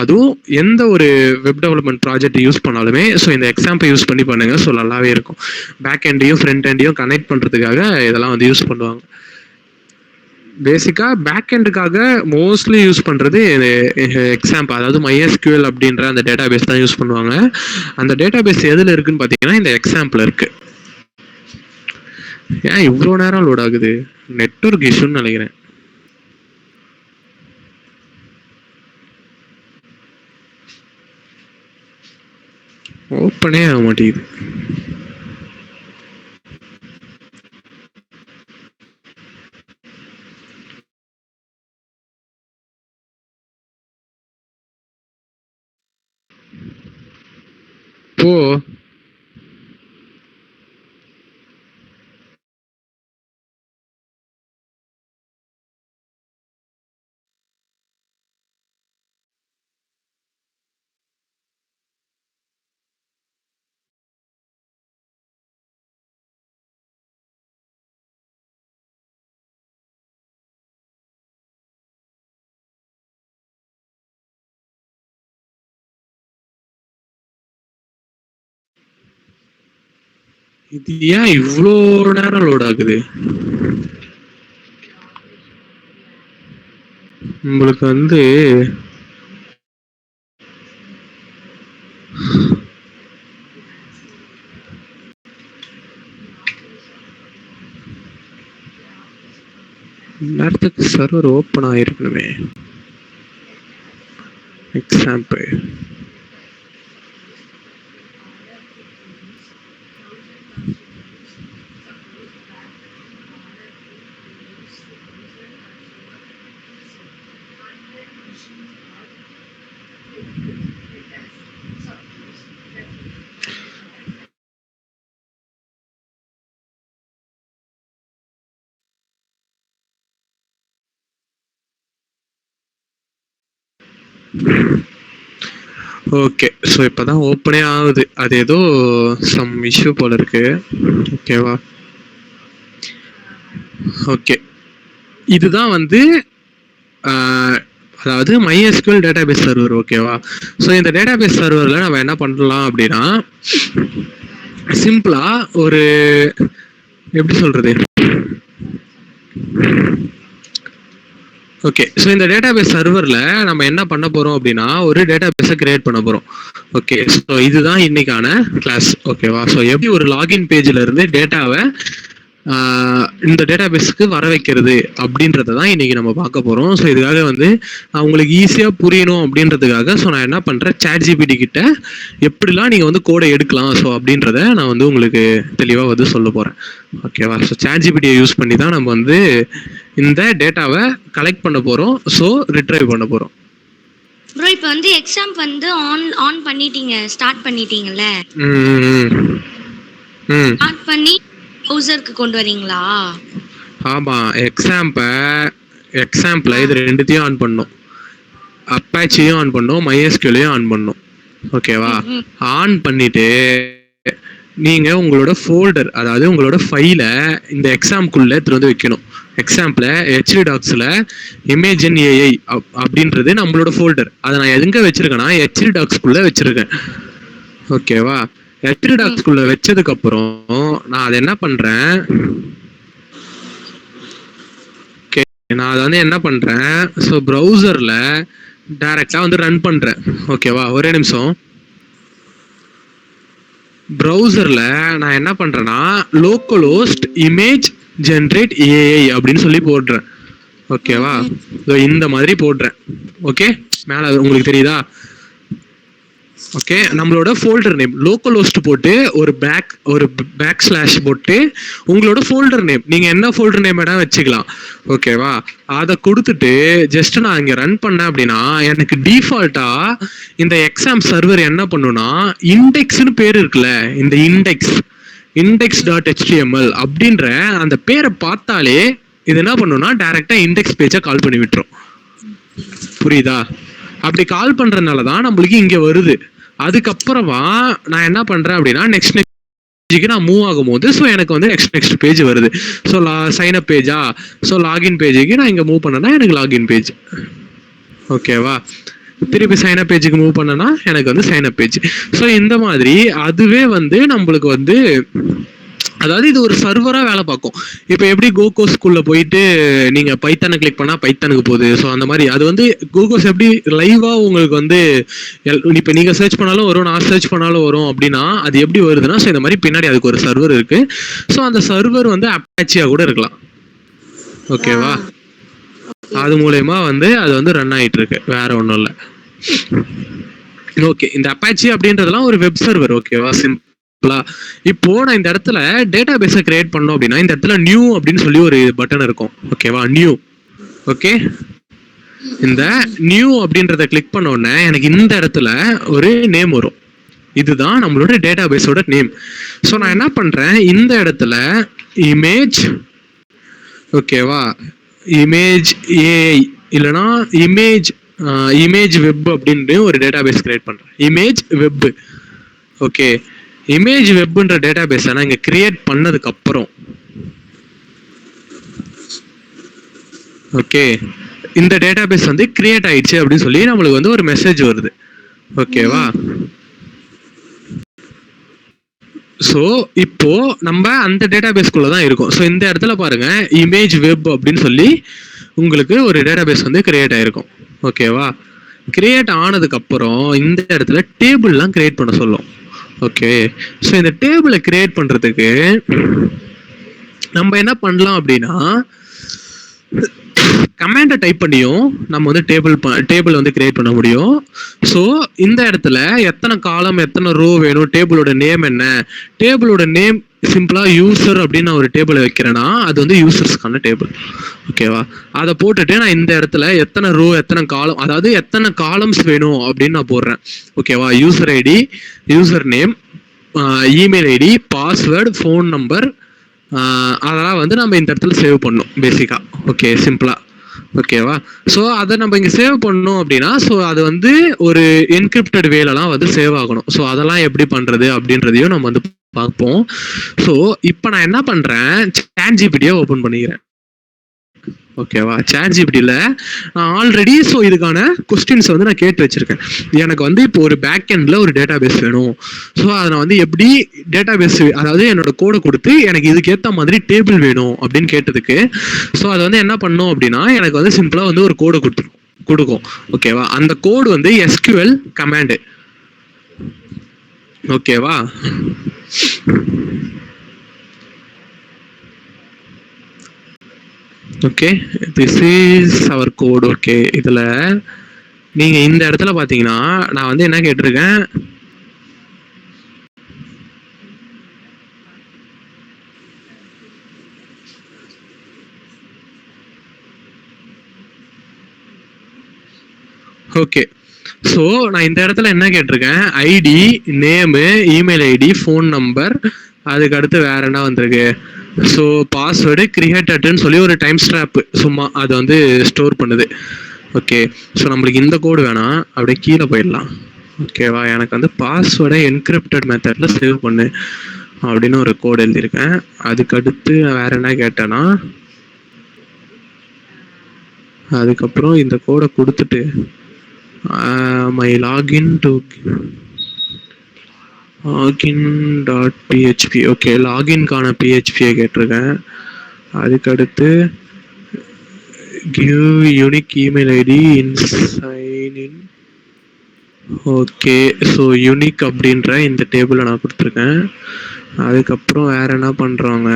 அதுவும் எந்த ஒரு வெப் டெவலப்மெண்ட் ப்ராஜெக்ட் யூஸ் பண்ணாலுமே ஸோ இந்த எக்ஸாம்பை யூஸ் பண்ணி பண்ணுங்க. ஸோ நல்லாவே இருக்கும். பேக் எண்டையும் ஃப்ரண்ட் எண்டையும் கனெக்ட் பண்ணுறதுக்காக இதெல்லாம் வந்து யூஸ் பண்ணுவாங்க. பேசிக்காக பேக் எண்டுக்காக மோஸ்ட்லி யூஸ் பண்ணுறது எக்ஸாம்ப், அதாவது MySQL அப்படின்ற அந்த டேட்டா பேஸ் தான் யூஸ் பண்ணுவாங்க. அந்த டேட்டா பேஸ் எதில் இருக்குன்னு பார்த்தீங்கன்னா இந்த எக்ஸாம்பிள் இருக்கு. ஏன் இவ்வளோ நேரம் லோட் ஆகுது? நெட்வொர்க் இஷ்யூன்னு நினைக்கிறேன். ஓப்பனே ஆக மாட்டேங்குது. போ. இது ஏன் இவ்வளோ நேரம் லோட் ஆகுது? உங்களுக்கு வந்து நேரத்துக்கு சர்வர் ஓப்பன் ஆயிருக்கணுமே. Example okay. ஸோ இப்போதான் ஓப்பனே ஆகுது. அது ஏதோ சம் இஷ்யூ போல இருக்கு. ஓகேவா? ஓகே, இதுதான் வந்து அதாவது MySQL டேட்டாபேஸ் சர்வர். ஓகேவா? ஸோ இந்த டேட்டாபேஸ் சர்வரில் நம்ம என்ன பண்ணலாம் அப்படின்னா, சிம்பிளா ஒரு எப்படி சொல்றது, ஓகே. ஸோ இந்த டேட்டாபேஸ் சர்வரில் நம்ம என்ன பண்ண போகிறோம் அப்படின்னா, ஒரு டேட்டாபேஸை கிரியேட் பண்ண போகிறோம். ஓகே, ஸோ இதுதான் இன்னைக்கான கிளாஸ். ஓகேவா? ஸோ எப்படி ஒரு லாகின் பேஜில் இருந்து டேட்டாவை இந்த டேட்டாபேஸ்க்கு வர வைக்கிறது அப்படின்றத தான் இன்னைக்கு நம்ம பார்க்க போகிறோம். ஸோ இதுக்காக வந்து உங்களுக்கு ஈஸியாக புரியணும் அப்படின்றதுக்காக ஸோ நான் என்ன பண்ணுறேன், ChatGPT கிட்ட எப்படிலாம் நீங்கள் வந்து கோடை எடுக்கலாம் ஸோ அப்படின்றத நான் வந்து உங்களுக்கு தெளிவாக வந்து சொல்ல போகிறேன். ஓகேவா? ஸோ ChatGPTயை யூஸ் பண்ணி தான் நம்ம வந்து இந்த டேட்டாவை கலெக்ட் பண்ண போகிறோம். ஸோ ரிட்ரைவ் பண்ண போகிறோம். ப்ரோ இப்போ வந்து எக்ஸாம் வந்து ஆன் பண்ணிட்டீங்க, ஸ்டார்ட் பண்ணிட்டீங்கல்ல? ஸ்டார்ட் பண்ணி ப்ரௌசருக்கு கொண்டு வரீங்களா? ஆமா, எக்ஸாம்பிள் இது ரெண்டுத்தையும் ஆன் பண்ணும். அப்பாச்சியும் ஆன் பண்ணும், MySQLையும் ஆன் பண்ணும். ஓகேவா? ஆன் பண்ணிட்டு நீங்க உங்களோட ஃபோல்டர், அதாவது உங்களோட ஃபைலை இந்த எக்ஸாம்குள்ள எடுத்து வந்து வைக்கணும். எக்ஸாம்பிள் HDdocsல ImageNAI அப்படின்றது நம்மளோட ஃபோல்டர். அதை நான் எங்க வச்சிருக்கேன்னா HDdocsக்குள்ள வச்சிருக்கேன். ஓகேவா? HDdocsக்குள்ள வச்சதுக்கு அப்புறம் நான் அதை என்ன பண்றேன், நான் அதை வந்து என்ன பண்றேன், ஸோ ப்ரௌசர்ல டைரக்டா வந்து ரன் பண்றேன். ஓகேவா? ஒரே நிமிஷம். ப்ரௌசர்ல நான் என்ன பண்றேன்னா localhost image generate AI அப்படின்னு சொல்லி போடுறேன். ஓகேவா? இந்த மாதிரி போடுறேன். ஓகே, மேல உங்களுக்கு தெரியுதா? ஓகே, நம்மளோட ஃபோல்டர் நேம் லோக்கல் ஹோஸ்ட் போட்டு ஒரு பேக் ஸ்லாஷ் போட்டு உங்களோட ஃபோல்டர் நேம், நீங்க என்ன ஃபோல்டர் நேம் வேணா வச்சுக்கலாம். ஓகேவா? அதை கொடுத்துட்டு ஜஸ்ட் நான் இங்க ரன் பண்ணேன் அப்படின்னா எனக்கு டிஃபால்ட்டா இந்த எக்ஸாம் சர்வர் என்ன பண்ணுனா இண்டெக்ஸ்னு பேர் இருக்குல்ல, இந்த index.html அப்படின்ற அந்த பேரை பார்த்தாலே இது என்ன பண்ணுனா டைரக்டா இண்டெக்ஸ் பேஜை கால் பண்ணி விட்டுரும். புரியுதா? அப்படி கால் பண்றதுனாலதான் நம்மளுக்கு இங்க வருது. அதுக்கப்புறமா நான் என்ன பண்றேன் அப்படின்னா நெக்ஸ்ட் நான் மூவ் ஆகும்போது ஸோ எனக்கு வந்து நெக்ஸ்ட் பேஜ் வருது. ஸோ சைன் அப் பேஜா, ஸோ லாகின் பேஜுக்கு நான் இங்க மூவ் பண்ணேன்னா எனக்கு லாகின் பேஜ். ஓகேவா? திருப்பி சைன் அப் பேஜுக்கு மூவ் பண்ணனா எனக்கு வந்து சைன் அப் பேஜ். ஸோ இந்த மாதிரி அதுவே வந்து நம்மளுக்கு வந்து அதாவது இது ஒரு சர்வரா வேலை பார்க்கும். இப்போ எப்படி கோகோஸ் ஸ்கூல்ல போயிட்டு நீங்க பைத்தானை கிளிக் பண்ணா பைத்தானுக்கு போகுது. ஸோ அந்த மாதிரி அது வந்து கோகோஸ் எப்படி லைவா உங்களுக்கு வந்து இப்போ நீங்க சர்ச் பண்ணாலும் வரும், நான் சர்ச் பண்ணாலும் வரும் அப்படின்னா அது எப்படி வருதுன்னா ஸோ இந்த மாதிரி பின்னாடி அதுக்கு ஒரு சர்வர் இருக்கு. ஸோ அந்த சர்வர் வந்து அப்பாச்சியா கூட இருக்கலாம். ஓகேவா? அது மூலயமா வந்து அது வந்து ரன் ஆயிட்டு இருக்கு, வேற ஒன்றும் இல்லை. ஓகே, இந்த அப்பாச்சி அப்படின்றதெல்லாம் ஒரு வெப் சர்வர். ஓகேவா? இப்போ நான் இந்த இடத்துல டேட்டா பேஸை கிரியேட் பண்ணோம் அப்படின்னா இந்த இடத்துல நியூ அப்படின்னு சொல்லி ஒரு பட்டன் இருக்கும். ஓகேவா? நியூ. ஓகே, இந்த நியூ அப்படின்றத கிளிக் பண்ண உடனே எனக்கு இந்த இடத்துல ஒரு நேம் வரும். இதுதான் நம்மளோட டேட்டா பேஸோட நேம். ஸோ நான் என்ன பண்றேன், இந்த இடத்துல இமேஜ், ஓகேவா, இமேஜ் ஏஐ இல்லைன்னா இமேஜ் வெப் அப்படின்னு ஒரு டேட்டா பேஸ் கிரியேட் பண்றேன். Image web. ஓகே, இமேஜ் வெப்ன்ற டேட்டா பேஸ் நான் இங்க கிரியேட் பண்ணதுக்கு அப்புறம் ஓகே இந்த டேட்டா பேஸ் வந்து கிரியேட் ஆயிடுச்சு அப்படின்னு சொல்லி நம்மளுக்கு வந்து ஒரு மெசேஜ் வருது. ஓகேவா? ஸோ இப்போ நம்ம அந்த டேட்டா பேஸ்க்குள்ள தான் இருக்கோம். ஸோ இந்த இடத்துல பாருங்க இமேஜ் வெப் அப்படின்னு சொல்லி உங்களுக்கு ஒரு டேட்டா பேஸ் வந்து கிரியேட் ஆயிருக்கும். ஓகேவா? கிரியேட் ஆனதுக்கு அப்புறம் இந்த இடத்துல டேபிள்லாம் கிரியேட் பண்ண சொல்லும். ஓகே, ஸோ இந்த டேபிளை கிரியேட் பண்றதுக்கு நம்ம என்ன பண்ணலாம் அப்படின்னா கமாண்டை டைப் பண்ணியும் நம்ம வந்து டேபிள் வந்து கிரியேட் பண்ண முடியும். ஸோ இந்த இடத்துல எத்தனை காலம் எத்தனை ரோ வேணும், டேபிளோட நேம் என்ன, டேபிளோட நேம் சிம்பிளா யூசர் அப்படின்னு நான் ஒரு டேபிளை வைக்கிறேன்னா அது வந்து யூசர்ஸ்க்கான டேபிள். ஓகேவா? அதை போட்டுட்டு நான் இந்த இடத்துல எத்தனை ரோ எத்தனை காலம், அதாவது எத்தனை காலம்ஸ் வேணும் அப்படின்னு நான் போடுறேன். ஓகேவா? User ID, user name, email ID, password, phone number, அதெல்லாம் வந்து நம்ம இந்த இடத்துல சேவ் பண்ணணும் பேசிக்கா. ஓகே, சிம்பிளா. ஓகேவா? ஸோ அதை நம்ம இங்கே சேவ் பண்ணோம் அப்படின்னா ஸோ அது வந்து ஒரு என்கிரிப்டட் வேலெல்லாம் வந்து சேவ் ஆகணும். ஸோ அதெல்லாம் எப்படி பண்றது அப்படின்றதையும் நம்ம வந்து பார்ப்போம். ஸோ இப்போ நான் என்ன பண்றேன், ChatGPT-யை ஓப்பன் பண்ணிக்கிறேன். ஓகேவா? ChatGPT-ல நான் ஆல்ரெடி ஸோ இதுக்கான கொஸ்டின்ஸ் வந்து நான் கேட்டு வச்சிருக்கேன். எனக்கு வந்து இப்போ ஒரு பேக் எண்ட்ல ஒரு டேட்டா பேஸ் வேணும். ஸோ அதை நான் வந்து எப்படி டேட்டா பேஸ், அதாவது என்னோட கோடை கொடுத்து எனக்கு இதுக்கு ஏற்ற மாதிரி டேபிள் வேணும் அப்படின்னு கேட்டதுக்கு ஸோ அதை வந்து என்ன பண்ணும் அப்படின்னா எனக்கு வந்து சிம்பிளா வந்து ஒரு கோடை கொடுக்கும். ஓகேவா? அந்த கோடு வந்து SQL கமாண்டு. ஓகேவா? Okay, this is our code. Okay, இதுல நீங்க இந்த இடத்துல பாத்தீங்கன்னா நான் வந்து என்ன கேட்டிருக்கேன், ஓகே ஸோ நான் இந்த இடத்துல என்ன கேட்டிருக்கேன், ID, name, email ID, phone number, அதுக்கு அடுத்து வேற என்ன வந்திருக்கு, ஸோ பாஸ்வேர்டு கிரியேட்டட்னு சொல்லி ஒரு டைம் ஸ்டாம்ப் சும்மா அதை வந்து ஸ்டோர் பண்ணுது. ஓகே, ஸோ நம்மளுக்கு இந்த கோடு வேணாம், அப்படியே கீழே போயிடலாம். ஓகேவா? எனக்கு வந்து பாஸ்வேர்டை என்கிரிப்டட் மெத்தடில் சேவ் பண்ணு அப்படின்னு ஒரு கோடு எழுதியிருக்கேன். அதுக்கடுத்து வேற என்ன கேட்டேன்னா அதுக்கப்புறம் இந்த கோடை கொடுத்துட்டு my login dot PHP. Okay, லாகின்கான பிஹெச்பியை கேட்டிருக்கேன். அதுக்கடுத்து give unique email ID in sign in. Okay, so unique அப்படின்ற இந்த டேபிளை நான் கொடுத்துருக்கேன். அதுக்கப்புறம் வேற என்ன பண்ணுறாங்க,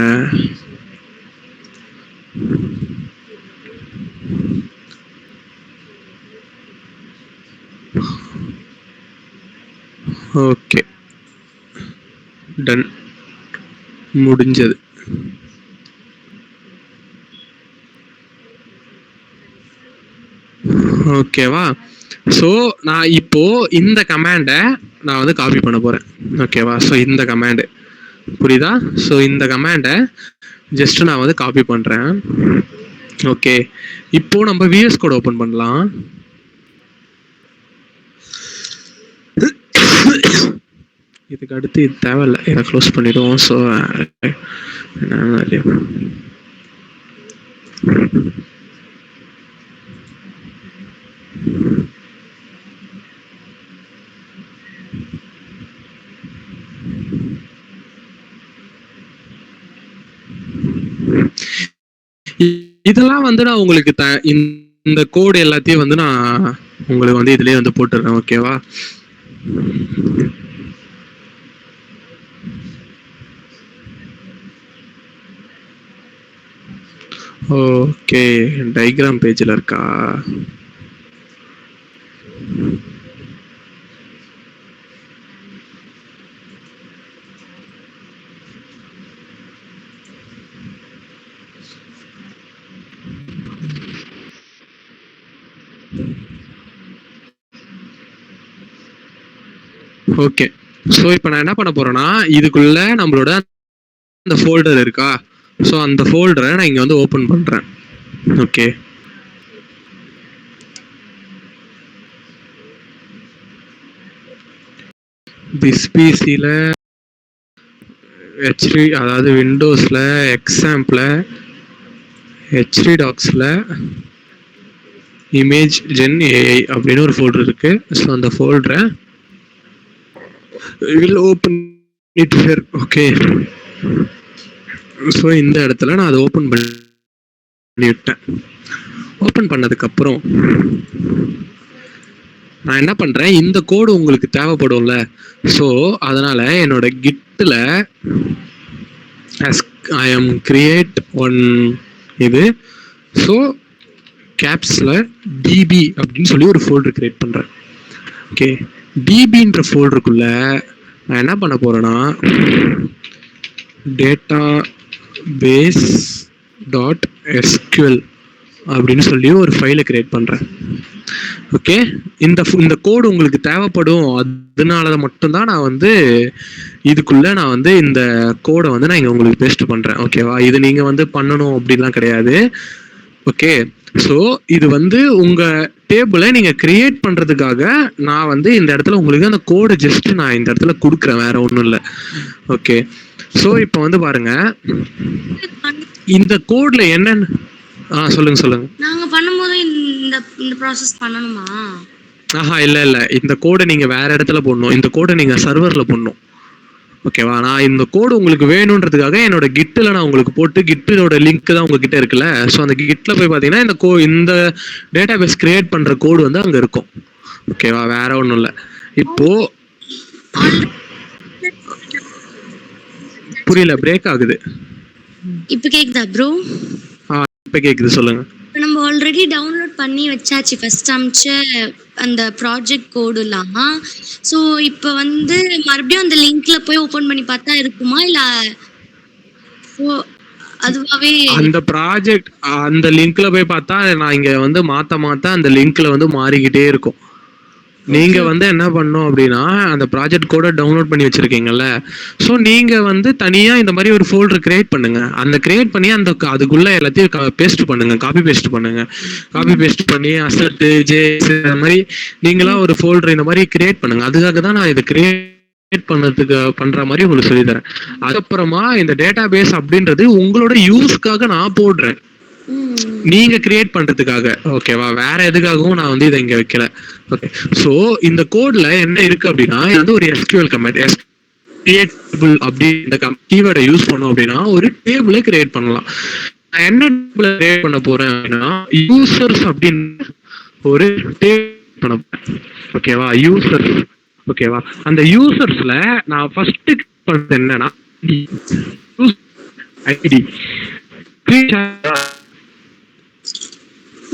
டன், முடிஞ்சது. ஓகேவா? ஸோ நான் இப்போ இந்த கமாண்டை நான் வந்து காப்பி பண்ண போறேன். ஓகேவா? ஸோ இந்த கமாண்டு புரியுதா? ஸோ இந்த கமாண்டை ஜஸ்ட் நான் வந்து காப்பி பண்றேன். ஓகே, இப்போ நம்ம விஎஸ் கோட் ஓபன் பண்ணலாம். இதுக்கு அடுத்து இது தேவையில்லை, இதை க்ளோஸ் பண்ணிடுவோம். ஸோ இதெல்லாம் வந்து நான் உங்களுக்கு இந்த கோடு எல்லாத்தையும் வந்து நான் உங்களுக்கு வந்து இதுலயே வந்து போட்டுறேன். ஓகேவா? ஓகே, டயக்ராம் பேஜ்ல இருக்கா? ஓகே, ஸோ இப்போ நான் என்ன பண்ண போறேன்னா, இதுக்குள்ள நம்மளோட அந்த ஃபோல்டர் இருக்கா? ஸோ அந்த ஃபோல்டரை நான் இங்க வந்து ஓபன் பண்றேன். ஓகே, திஸ் பிசியில் ஹெச்டி, அதாவது விண்டோஸில் எக்ஸாம்பிள் ஹெச்டி டாக்ஸில் இமேஜ் ஜென் ஏஐ அப்படின்னு ஒரு ஃபோல்டர் இருக்கு. ஸோ அந்த ஃபோல்டரை will open it here. Okay, so இந்த இடத்துல நான் அதை ஓப்பன் பண்ணிவிட்டேன். ஓப்பன் பண்ணதுக்கப்புறம் நான் என்ன பண்ணுறேன், இந்த கோடு உங்களுக்கு தேவைப்படும்ல. ஸோ அதனால் என்னோட கிட்டில் ஐ எம் கிரியேட் ஒன் இது. ஸோ கேப்ஸில் டிபி அப்படின்னு சொல்லி ஒரு ஃபோல்டர் கிரியேட் பண்ணுறேன். ஓகே, டிபின்ற ஃபோல்டருக்குள்ள நான் என்ன பண்ண போறேன்னா, டேட்டா பேஸ் டாட் எஸ்கியூஎல் அப்படின்னு சொல்லி ஒரு ஃபைலை கிரியேட் பண்றேன். ஓகே, இந்த கோடு உங்களுக்கு தேவைப்படும், அதனால மட்டும்தான் நான் வந்து இதுக்குள்ள நான் வந்து இந்த கோடை வந்து நான் இங்க உங்களுக்கு பேஸ்ட் பண்றேன். ஓகேவா? இது நீங்க வந்து பண்ணணும் அப்படின்லாம் கிடையாது. ஓகே, ஸோ இது வந்து உங்க டேபிளை நீங்க கிரியேட் பண்றதுக்காக நான் வந்து இந்த இடத்துல உங்களுக்கு அந்த கோடை ஜஸ்ட் நான் இந்த இடத்துல கொடுக்குறேன், வேற ஒன்றும் இல்லை. ஓகே, ஸோ இப்போ வந்து பாருங்க, இந்த கோட்ல என்னன்னு சொல்லுங்க. நாங்க பண்ணும்போது இந்த ப்ராசஸ் பண்ணணுமா? இல்ல, இந்த கோடை நீங்க வேற இடத்துல போடணும். இந்த கோடை நீங்க சர்வர்ல போடணும். ஓகேவா? நான் இந்த கோடு உங்களுக்கு வேணுன்றதுக்காக என்னோட கிட்டில் நான் உங்களுக்கு போட்டு, கிட்டோட லிங்க் தான் உங்ககிட்ட இருக்குல்ல. ஸோ அந்த கிட்ல போய் பார்த்தீங்கன்னா இந்த டேட்டா பேஸ் கிரியேட் பண்ற கோடு வந்து அங்க இருக்கும். ஓகேவா? வேற ஒன்றும் இல்லை. இப்போ புரியல, பிரேக் ஆகுது. இப்போ கேக்குதா ப்ரோ? இப்போ கேக்குது, சொல்லுங்க. நம்ம ஆல்ரெடி டவுன்லோட் பண்ணி வச்சாச்சு ஃபர்ஸ்ட் அமிச்ச அந்த ப்ராஜெக்ட் கோடுலாம். ஸோ இப்போ வந்து மறுபடியும் அந்த லிங்க்ல போய் ஓபன் பண்ணி பார்த்தா இருக்குமா, இல்ல அதுவாவே அந்த ப்ராஜெக்ட் அந்த லிங்க்ல போய் பார்த்தா நான் இங்க வந்து மாத்த அந்த லிங்க்ல வந்து மாறிக்கிட்டே இருக்கும். நீங்க வந்து என்ன பண்ணும் அப்படின்னா, அந்த ப்ராஜெக்ட் கோட டவுன்லோட் பண்ணி வச்சிருக்கீங்கல்ல, ஸோ நீங்க வந்து தனியா இந்த மாதிரி ஒரு ஃபோல்டர் கிரியேட் பண்ணுங்க. அந்த கிரியேட் பண்ணி அந்த அதுக்குள்ள எல்லாத்தையும் பேஸ்ட் பண்ணுங்க, காப்பி பேஸ்ட் பண்ணுங்க. காப்பி பேஸ்ட் பண்ணி அசட் ஜேஎஸ் இந்த மாதிரி நீங்களா ஒரு ஃபோல்டர் இந்த மாதிரி கிரியேட் பண்ணுங்க. அதுக்காக தான் நான் இதை கிரியேட் பண்ற மாதிரி உங்களுக்கு சொல்லி தரேன். அதுக்கப்புறமா இந்த டேட்டா பேஸ் அப்படின்றது உங்களோட யூஸ்க்காக நான் போடுறேன், நீங்க கிரியேட் பண்றதுக்காக. ஓகேவா? வேற எதுக்காகவும் நான் வந்து இதை இங்க வைக்கல. ஓகே, சோ இந்த கோட்ல என்ன இருக்கு அப்படின்னா, இது வந்து ஒரு எஸ்கியூஎல் கமாண்ட். கிரியேட்டபிள் அப்படி இந்த கீவேர்டை யூஸ் பண்ணோம் அப்படின்னா ஒரு டேபிளை கிரியேட் பண்ணலாம். நான் என்ன டேபிளை கிரியேட் பண்ண போறேன் அப்படின்னா, யூசர்ஸ் அப்படின்னு ஒரு டேபிள் பண்ண போறேன். ஓகேவா? யூசர்ஸ். ஓகேவா? அந்த யூசர்ஸ்ல நான் ஃபர்ஸ்ட் பண்றது என்னன்னா, ஐடி.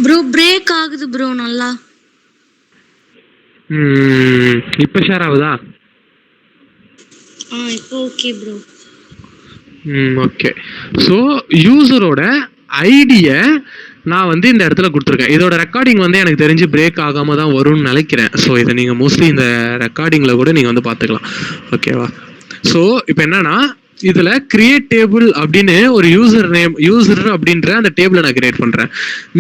ப்ரோ பிரேக் ஆகுது ப்ரோ நல்லா. இப்ப ஷேர் ஆகுதா? இப்போ ஓகே ப்ரோ. ஓகே. ஸோ யூசரோட ஐடியை நான் வந்து இந்த இடத்துல கொடுத்துருக்கேன். இதோட ரெக்கார்டிங் வந்து எனக்கு தெரிஞ்சு பிரேக் ஆகாம தான் வரும்னு நினைக்கிறேன். ஸோ இதை நீங்கள் மோஸ்ட்லி இந்த ரெக்கார்டிங்கில் கூட நீங்கள் வந்து பார்த்துக்கலாம். ஓகேவா? ஸோ இப்போ என்னன்னா இதில் கிரியேட் டேபிள் அப்படின்னு ஒரு யூசர் அப்படின்ற அந்த டேபிளை நான் கிரியேட் பண்ணுறேன்.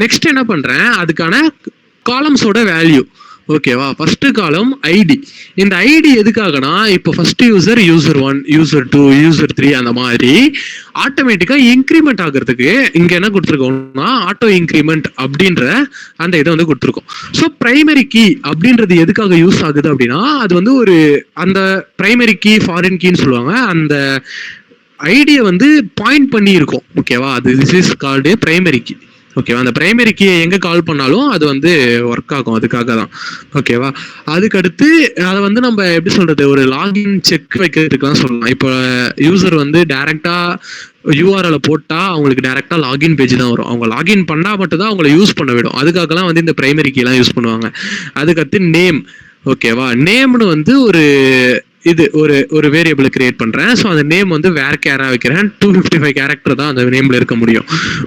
நெக்ஸ்ட் என்ன பண்ணுறேன், அதுக்கான காலம்ஸோட வேல்யூ. ஓகேவா? First column ID. இந்த ஐடி எதுக்காகனா இப்போ ஃபர்ஸ்ட் யூசர் 1, யூசர் 2, யூசர் 3 அந்த மாதிரி ஆட்டோமேட்டிக்கா இன்க்ரிமெண்ட் ஆகிறதுக்கு இங்க என்ன கொடுத்துருக்கோம்னா ஆட்டோ இன்க்ரிமெண்ட் அப்படின்ற அந்த இதை வந்து கொடுத்துருக்கோம். ஸோ பிரைமரி கீ அப்படின்றது எதுக்காக யூஸ் ஆகுது அப்படின்னா அது வந்து ஒரு அந்த பிரைமரி கீ ஃபாரின் கீன்னு சொல்லுவாங்க. அந்த ஐடியை வந்து பாயிண்ட் பண்ணி இருக்கும். ஓகேவா? அது this is called primary key. ஓகேவா? அந்த பிரைமரி கீயை எங்க கால் பண்ணாலும் அது வந்து ஒர்க் ஆகும். அதுக்காக தான். ஓகேவா? அதுக்கு அடுத்து அதை வந்து நம்ம எப்படி சொல்றது, ஒரு லாகின் செக் வைக்கிறதுக்குலாம் சொல்லலாம். இப்போ யூசர் வந்து டைரக்டா யூஆர்எல் போட்டா அவங்களுக்கு டைரக்டா லாகின் பேஜ் தான் வரும். அவங்க லாகின் பண்ணா மட்டும் தான் அவங்கள யூஸ் பண்ண விடும். அதுக்காகலாம் வந்து இந்த பிரைமரி கீலாம் யூஸ் பண்ணுவாங்க. அதுக்கடுத்து நேம். ஓகேவா? நேம்னு வந்து ஒரு இது ஒரு வேரியபிள் கிரியேட் பண்றேன். ஸோ அந்த நேம் வந்து வேர் கேரா வைக்கிறேன். 255 கேரக்டர் தான் அந்த நேம்ல இருக்க முடியும்.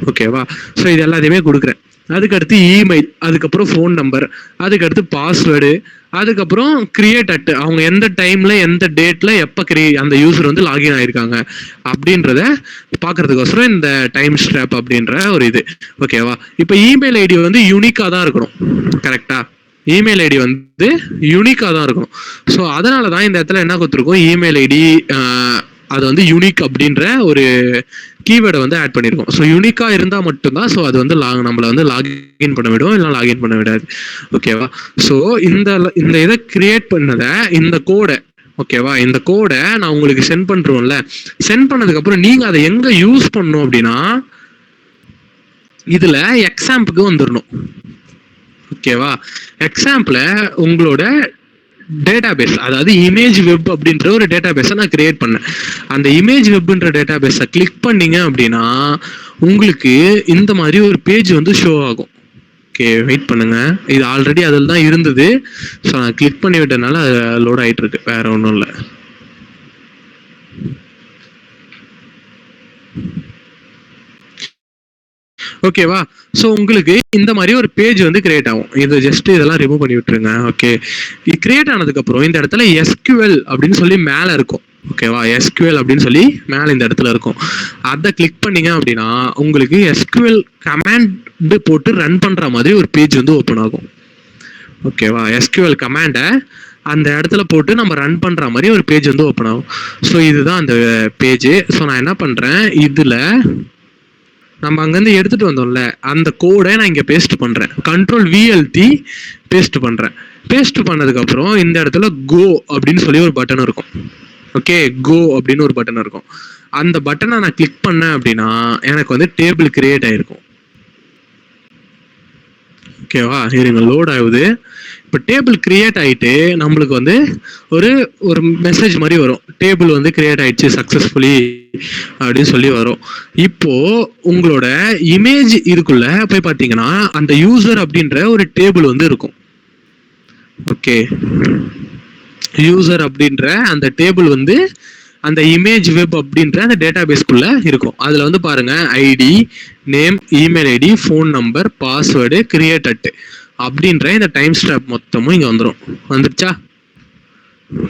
ஓகேவா? ஸோ இது எல்லாத்தையுமே கொடுக்குறேன். அதுக்கடுத்து இமெயில், அதுக்கப்புறம் ஃபோன் நம்பர், அதுக்கடுத்து பாஸ்வேர்டு, அதுக்கப்புறம் கிரியேட் அட், அவங்க எந்த டைம்ல எந்த டேட்ல எப்போ அந்த யூசர் வந்து லாகின் ஆயிருக்காங்க அப்படின்றத பார்க்கறதுக்கோசரம் இந்த டைம் ஸ்ட்ராப் அப்படின்ற ஒரு இது. ஓகேவா? இப்போ இமெயில் ஐடி வந்து யூனிக்கா தான் இருக்கணும். கரெக்டா? இமெயில் ஐடி வந்து யூனிக்காக தான் இருக்கும். ஸோ அதனால தான் இந்த இடத்துல என்ன கொடுத்துருக்கோம், இமெயில் ஐடி அது வந்து யூனிக் அப்படின்ற ஒரு கீவேர்டை வந்து ஆட் பண்ணியிருக்கோம். ஸோ யூனிக்காக இருந்தால் மட்டும்தான் ஸோ அது வந்து நம்மளை வந்து லாகின் பண்ண விடும், இல்லைனா லாகின் பண்ண விடாது. ஓகேவா? ஸோ இந்த இதை கிரியேட் பண்ணதை இந்த கோடை, ஓகேவா, இந்த கோடை நான் உங்களுக்கு சென்ட் பண்ணுறோம்ல, சென்ட் பண்ணதுக்கப்புறம் நீங்கள் அதை எங்கே யூஸ் பண்ணணும் அப்படின்னா இதில் எக்ஸாம்பிளுக்கு வந்துடணும். ஓகேவா? எக்ஸாம்பிள் உங்களோட டேட்டாபேஸ், அதாவது இமேஜ் வெப் அப்படின்ற ஒரு டேட்டாபேஸை நான் கிரியேட் பண்ணேன். அந்த இமேஜ் வெப்ன்ற டேட்டாபேஸை கிளிக் பண்ணீங்க அப்படின்னா உங்களுக்கு இந்த மாதிரி ஒரு பேஜ் வந்து ஷோ ஆகும். ஓகே, வெயிட் பண்ணுங்க. இது ஆல்ரெடி அதில் தான் இருந்தது. ஸோ நான் கிளிக் பண்ணி விட்டனால அது லோட் ஆகிட்டு இருக்கு, வேற ஒன்றும் இல்லை. ஓகேவா? ஸோ உங்களுக்கு இந்த மாதிரி ஒரு பேஜ் வந்து கிரியேட் ஆகும். இது ஜஸ்ட் இதெல்லாம் ரிமூவ் பண்ணி விட்டுருங்க. ஓகே, இது கிரியேட் ஆனதுக்கப்புறம் இந்த இடத்துல எஸ்கியூஎல் அப்படின்னு சொல்லி மேலே இருக்கும். ஓகேவா? எஸ்கியூஎல் அப்படின்னு சொல்லி மேலே இந்த இடத்துல இருக்கும். அதை கிளிக் பண்ணீங்க அப்படின்னா உங்களுக்கு எஸ்கியூஎல் கமாண்ட் போட்டு ரன் பண்ணுற மாதிரி ஒரு பேஜ் வந்து ஓப்பன் ஆகும். ஓகேவா? எஸ்கியூஎல் கமாண்டை அந்த இடத்துல போட்டு நம்ம ரன் பண்ணுற மாதிரி ஒரு பேஜ் வந்து ஓப்பன் ஆகும். ஸோ இதுதான் அந்த பேஜ். ஸோ நான் என்ன பண்ணுறேன், இதில் நம்ம அங்கேருந்து எடுத்துகிட்டு வந்தோம்ல அந்த கோடை நான் இங்கே பேஸ்ட் பண்ணுறேன். Ctrl+VLT பேஸ்ட் பண்ணுறேன். பேஸ்ட் பண்ணதுக்கப்புறம் இந்த இடத்துல கோ அப்படின்னு சொல்லி ஒரு பட்டன் இருக்கும். ஓகே, கோ அப்படின்னு ஒரு பட்டன் இருக்கும். அந்த பட்டனை நான் கிளிக் பண்ணேன் அப்படின்னா எனக்கு வந்து டேபிள் கிரியேட் ஆகிருக்கும். ஓகேவா? இருங்க, லோட் ஆகுது. இப்போ டேபிள் கிரியேட் ஆகிட்டு நம்மளுக்கு வந்து ஒரு மெசேஜ் மாதிரி வரும், டேபிள் வந்து கிரியேட் ஆயிடுச்சு சக்ஸஸ்ஃபுல்லி அப்படின்னு சொல்லி வரும். இப்போ உங்களோட இமேஜ் இதுக்குள்ள போய் பார்த்தீங்கன்னா அந்த யூசர் அப்படின்ற ஒரு டேபிள் வந்து இருக்கும். ஓகே, யூசர் அப்படின்ற அந்த டேபிள் வந்து அந்த இமேஜ் வெப் அப்படின்ற அந்த டேட்டாபேஸ்க்குள்ள இருக்கும். அதில் வந்து பாருங்க, ID, name, email ID, phone number, password, create at அப்படின்ற இந்த டைம் ஸ்டாப் மொத்தமும் இங்கே வந்துடும். வந்துருச்சா?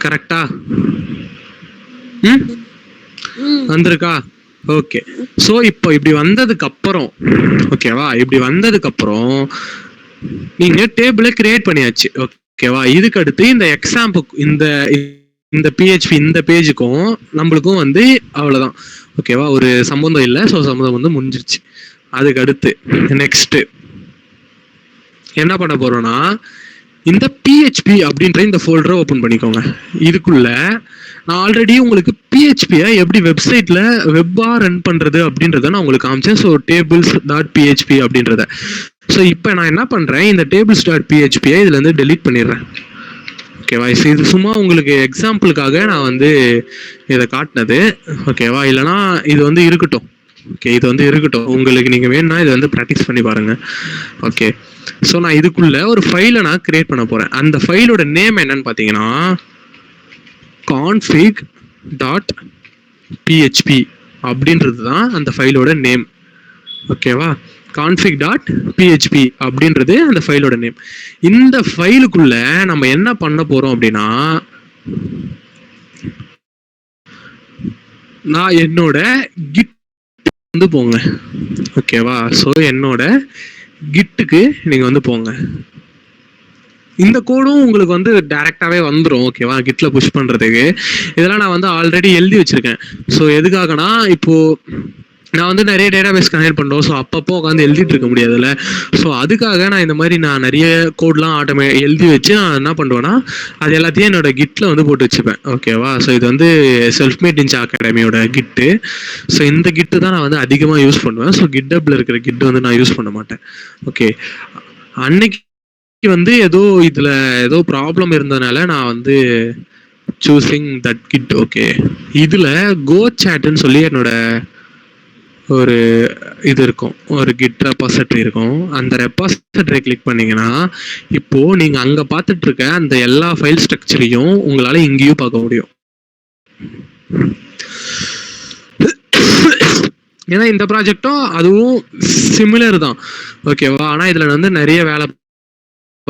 கரெக்டா? வந்திருக்கா? ஓகே. ஸோ இப்போ இப்படி வந்ததுக்கு அப்புறம், ஓகேவா, இப்படி வந்ததுக்கு அப்புறம் நீங்க டேபிளை கிரியேட் பண்ணியாச்சு. ஓகேவா? இதுக்கு அடுத்து இந்த எக்ஸாம்பிள் இந்த PHP இந்த பேஜுக்கும் நம்மளுக்கும் வந்து அவ்வளோதான். ஓகேவா? ஒரு சம்பந்தம் இல்லை. ஸோ சம்பந்தம் வந்து முடிஞ்சிருச்சு. அதுக்கு அடுத்து நெக்ஸ்ட் என்ன பண்ண போறோம்னா இந்த PHP அப்படின்ற இந்த ஃபோல்டரை ஓப்பன் பண்ணிக்கோங்க. இதுக்குள்ள நான் ஆல்ரெடி உங்களுக்கு PHP-யை எப்படி வெப்சைட்ல வெப்பா ரன் பண்றது அப்படின்றத நான் உங்களுக்கு காமிச்சேன். ஸோ tables.php அப்படின்றத. ஸோ இப்போ நான் என்ன பண்றேன், இந்த tables.php-யை இதுல இருந்து டெலீட் பண்ணிடுறேன். ஓகேவா? இது சும்மா உங்களுக்கு எக்ஸாம்பிளுக்காக நான் வந்து இதை காட்டினது. ஓகேவா? இல்லைனா இது வந்து இருக்கட்டும். ஓகே, இது வந்து இருக்கட்டும். உங்களுக்கு நீங்கள் வேணும்னா இதை வந்து ப்ராக்டிஸ் பண்ணி பாருங்க. ஓகே, ஸோ நான் இதுக்குள்ள ஒரு ஃபைலை நான் கிரியேட் பண்ண போகிறேன். அந்த ஃபைலோட நேம் என்னன்னு பார்த்தீங்கன்னா config டாட் பிஹெச்பி அப்படின்றது தான் அந்த ஃபைலோட நேம். ஓகேவா? கான்ஃபிக் டாட் பிஹெச்பி அப்படின்றது அந்த ஃபைலோட நேம். இந்த ஃபைலுக்குள்ள நம்ம என்ன பண்ண போறோம் அப்படின்னா, நான் என்னோட கிட் வந்து போங்க. ஓகேவா? ஸோ என்னோட கிட்டுக்கு நீங்க வந்து போங்க. இந்த கோடும் உங்களுக்கு வந்து டைரக்டாவே வந்துடும். ஓகேவா? கிட்ல புஷ் பண்றதுக்கு இதெல்லாம் நான் வந்து ஆல்ரெடி எழுதி வச்சிருக்கேன். ஸோ எதுக்காகனா, இப்போ நான் வந்து நிறைய டேட்டாபேஸ் கனெக்ட் பண்ணுறோம். ஸோ அப்பப்போ உட்காந்து எழுதிட்டு இருக்க முடியாதுல்ல. ஸோ அதுக்காக நான் நிறைய கோட்லாம் எழுதி வச்சு நான் என்ன பண்ணுவேன்னா, அது எல்லாத்தையும் என்னோட கிட்ல வந்து போட்டு வச்சுப்பேன். ஓகேவா? ஸோ இது வந்து செல்ஃப் மேட் நிஞ்சா அகாடமியோட கிட்டு. ஸோ இந்த கிட்டு தான் நான் வந்து அதிகமாக யூஸ் பண்ணுவேன். ஸோ கிட்டப்ல இருக்கிற கிட்டு வந்து நான் யூஸ் பண்ண மாட்டேன். ஓகே, அன்னைக்கு வந்து ஏதோ ப்ராப்ளம் இருந்ததுனால நான் வந்து சூசிங் தட் கிட். ஓகே, இதுல கோ சாட்னு சொல்லி என்னோட ஒரு இது இருக்கும், ஒரு கிட் ரெபாசிட்டரி இருக்கும். அந்த ரெபாசிட்டரி கிளிக் பண்ணீங்கன்னா இப்போ நீங்க அங்க பார்த்துட்டு இருக்க அந்த எல்லா ஃபைல் ஸ்ட்ரக்சரையும் உங்களால இங்கேயும் பார்க்க முடியும். ஏன்னா இந்த ப்ராஜெக்டும் அதுவும் சிமிலர் தான். ஓகேவா? ஆனா இதுல வந்து நிறைய வேலை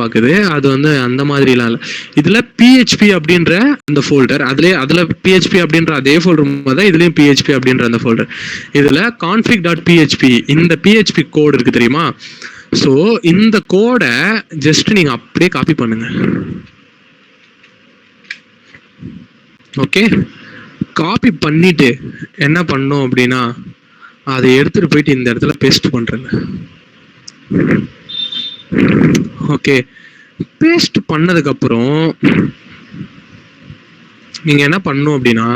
பார்க்குது. அது வந்து அந்த மாதிரிலாம் இல்லை. இதுல பிஹெச்பி அப்படின்ற அந்த ஃபோல்டர், அதுல பிஹெச்பி அப்படின்ற அதே ஃபோல்டர் தான் இதுலயும் பிஹெச்பி அப்படின்ற அந்த ஃபோல்டர். இதுல கான்ஃபிக் டாட் பிஹெச்பி இந்த பிஹெச்பி கோடு இருக்கு தெரியுமா? ஸோ இந்த கோடை ஜஸ்ட் நீங்க அப்படியே காப்பி பண்ணுங்க. ஓகே, காப்பி பண்ணிட்டு என்ன பண்ணும் அப்படின்னா, அதை எடுத்துட்டு போயிட்டு இந்த இடத்துல பேஸ்ட் பண்றேங்க. ஓகே, பேஸ்ட் பண்ணதுக்கு அப்புறம் நீங்க என்ன பண்ணும் அப்படின்னா,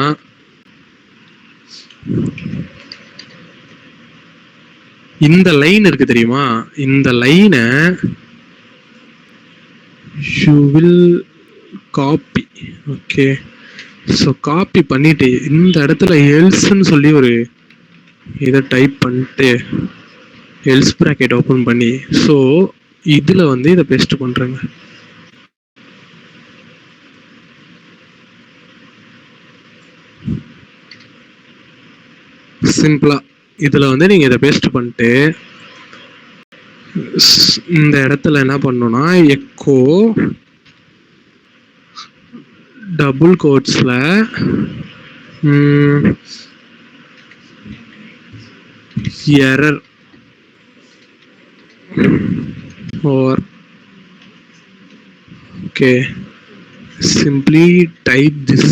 இந்த லைன் இருக்கு தெரியுமா? இந்த லைனை you will copy. Okay, so copy பண்ணிட்டு இந்த இடத்துல எல்ஸ்ன்னு சொல்லி ஒரு இதை டைப் பண்ணிட்டு எல்ஸ் பிராக்கெட் ஓப்பன் பண்ணி, ஸோ இதுல வந்து இதை பேஸ்ட் பண்றேங்க. சிம்பிளா இதுல வந்து நீங்க இதை பேஸ்ட் பண்ணிட்டு இந்த இடத்துல என்ன பண்ணணும்னா, எக்கோ டபுள் கோட்ஸ்ல error or okay, simply type this.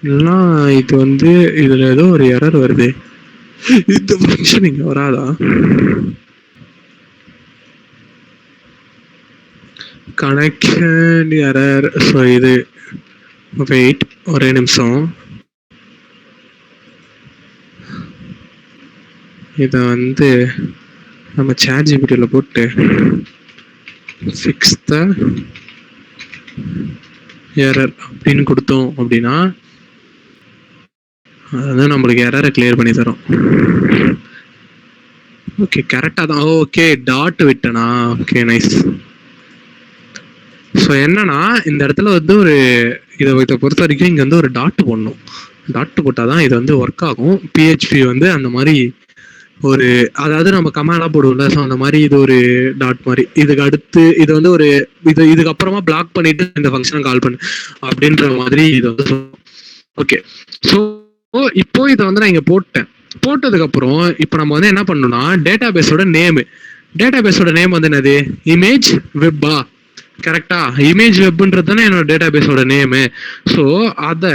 இல்லைன்னா இது வந்து இதுல ஏதோ ஒரு எரர் வருது. இந்த ஃபங்க்ஷன் இங்க வராதா? Connection error. ஸோ இது வெயிட் ஒரே நிமிஷம். இதை வந்து நம்ம ChatGPT போட்டு ஃபிக்ஸ் த எரர் அப்படின்னு கொடுத்தோம் அப்படின்னா அது நம்மளுக்கு எரரை கிளியர் பண்ணி தரும். ஓகே, கரெக்டாக தான். ஓகே, டாட் விட்டனா? Okay, nice. ஸோ என்னன்னா, இந்த இடத்துல வந்து இதை பொறுத்த வரைக்கும் இங்கே வந்து ஒரு டாட் போடணும். டாட் போட்டால் தான் இது வந்து ஒர்க் ஆகும். பிஹெச்பி வந்து அந்த மாதிரி அதாவது நம்ம கமாண்டா போடுவோம்ல, ஸோ அந்த மாதிரி இது ஒரு டாட் மாதிரி. இதுக்கு அடுத்து இது வந்து இதுக்கு அப்புறமா பிளாக் பண்ணிட்டு இந்த ஃபங்க்ஷனை கால் பண்ணு அப்படின்ற மாதிரி இது வந்து. ஓகே, ஸோ இப்போ இதை வந்து நான் இங்க போட்டதுக்கு அப்புறம் இப்போ நம்ம வந்து என்ன பண்ணணும்னா, டேட்டாபேஸோட நேம் வந்து என்னது? இமேஜ் வெப்பா? கரெக்டா? இமேஜ் வெப்ன்றது தானே என்னோட டேட்டாபேஸோட நேமு. ஸோ அதை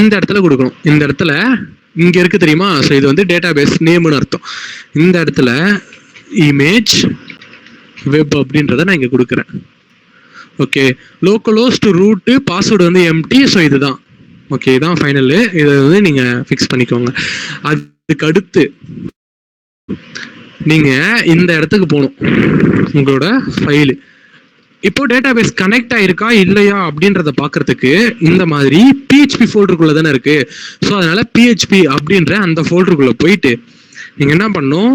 இந்த இடத்துல கொடுக்கணும். இந்த இடத்துல இங்க இருக்கு தெரியுமா? ஸோ இது வந்து டேட்டாபேஸ் நேம்னு அர்த்தம். இந்த இடத்துல இமேஜ் வெப் அப்படின்றத நான் இங்க கொடுக்குறேன். ஓகே, லோக்கலோஸ்ட் ரூட் பாஸ்வேர்டு வந்து எம்டி. ஸோ இதுதான். ஓகே, இதான் ஃபைனல். இதை வந்து நீங்க ஃபிக்ஸ் பண்ணிக்கோங்க. அதுக்கு அடுத்து நீங்க இந்த இடத்துக்கு போகணும். உங்களோட ஃபைலு இப்போ டேட்டாபேஸ் கனெக்ட் ஆயிருக்கா இல்லையா அப்படின்றத பாக்குறதுக்கு இந்த மாதிரி பிஹெச்பி ஃபோல்டருக்குள்ள தானே இருக்கு. ஸோ அதனால பிஹெச்பி அப்படின்ற அந்த ஃபோல்டருக்குள்ள போயிட்டு நீங்க என்ன பண்ணும்,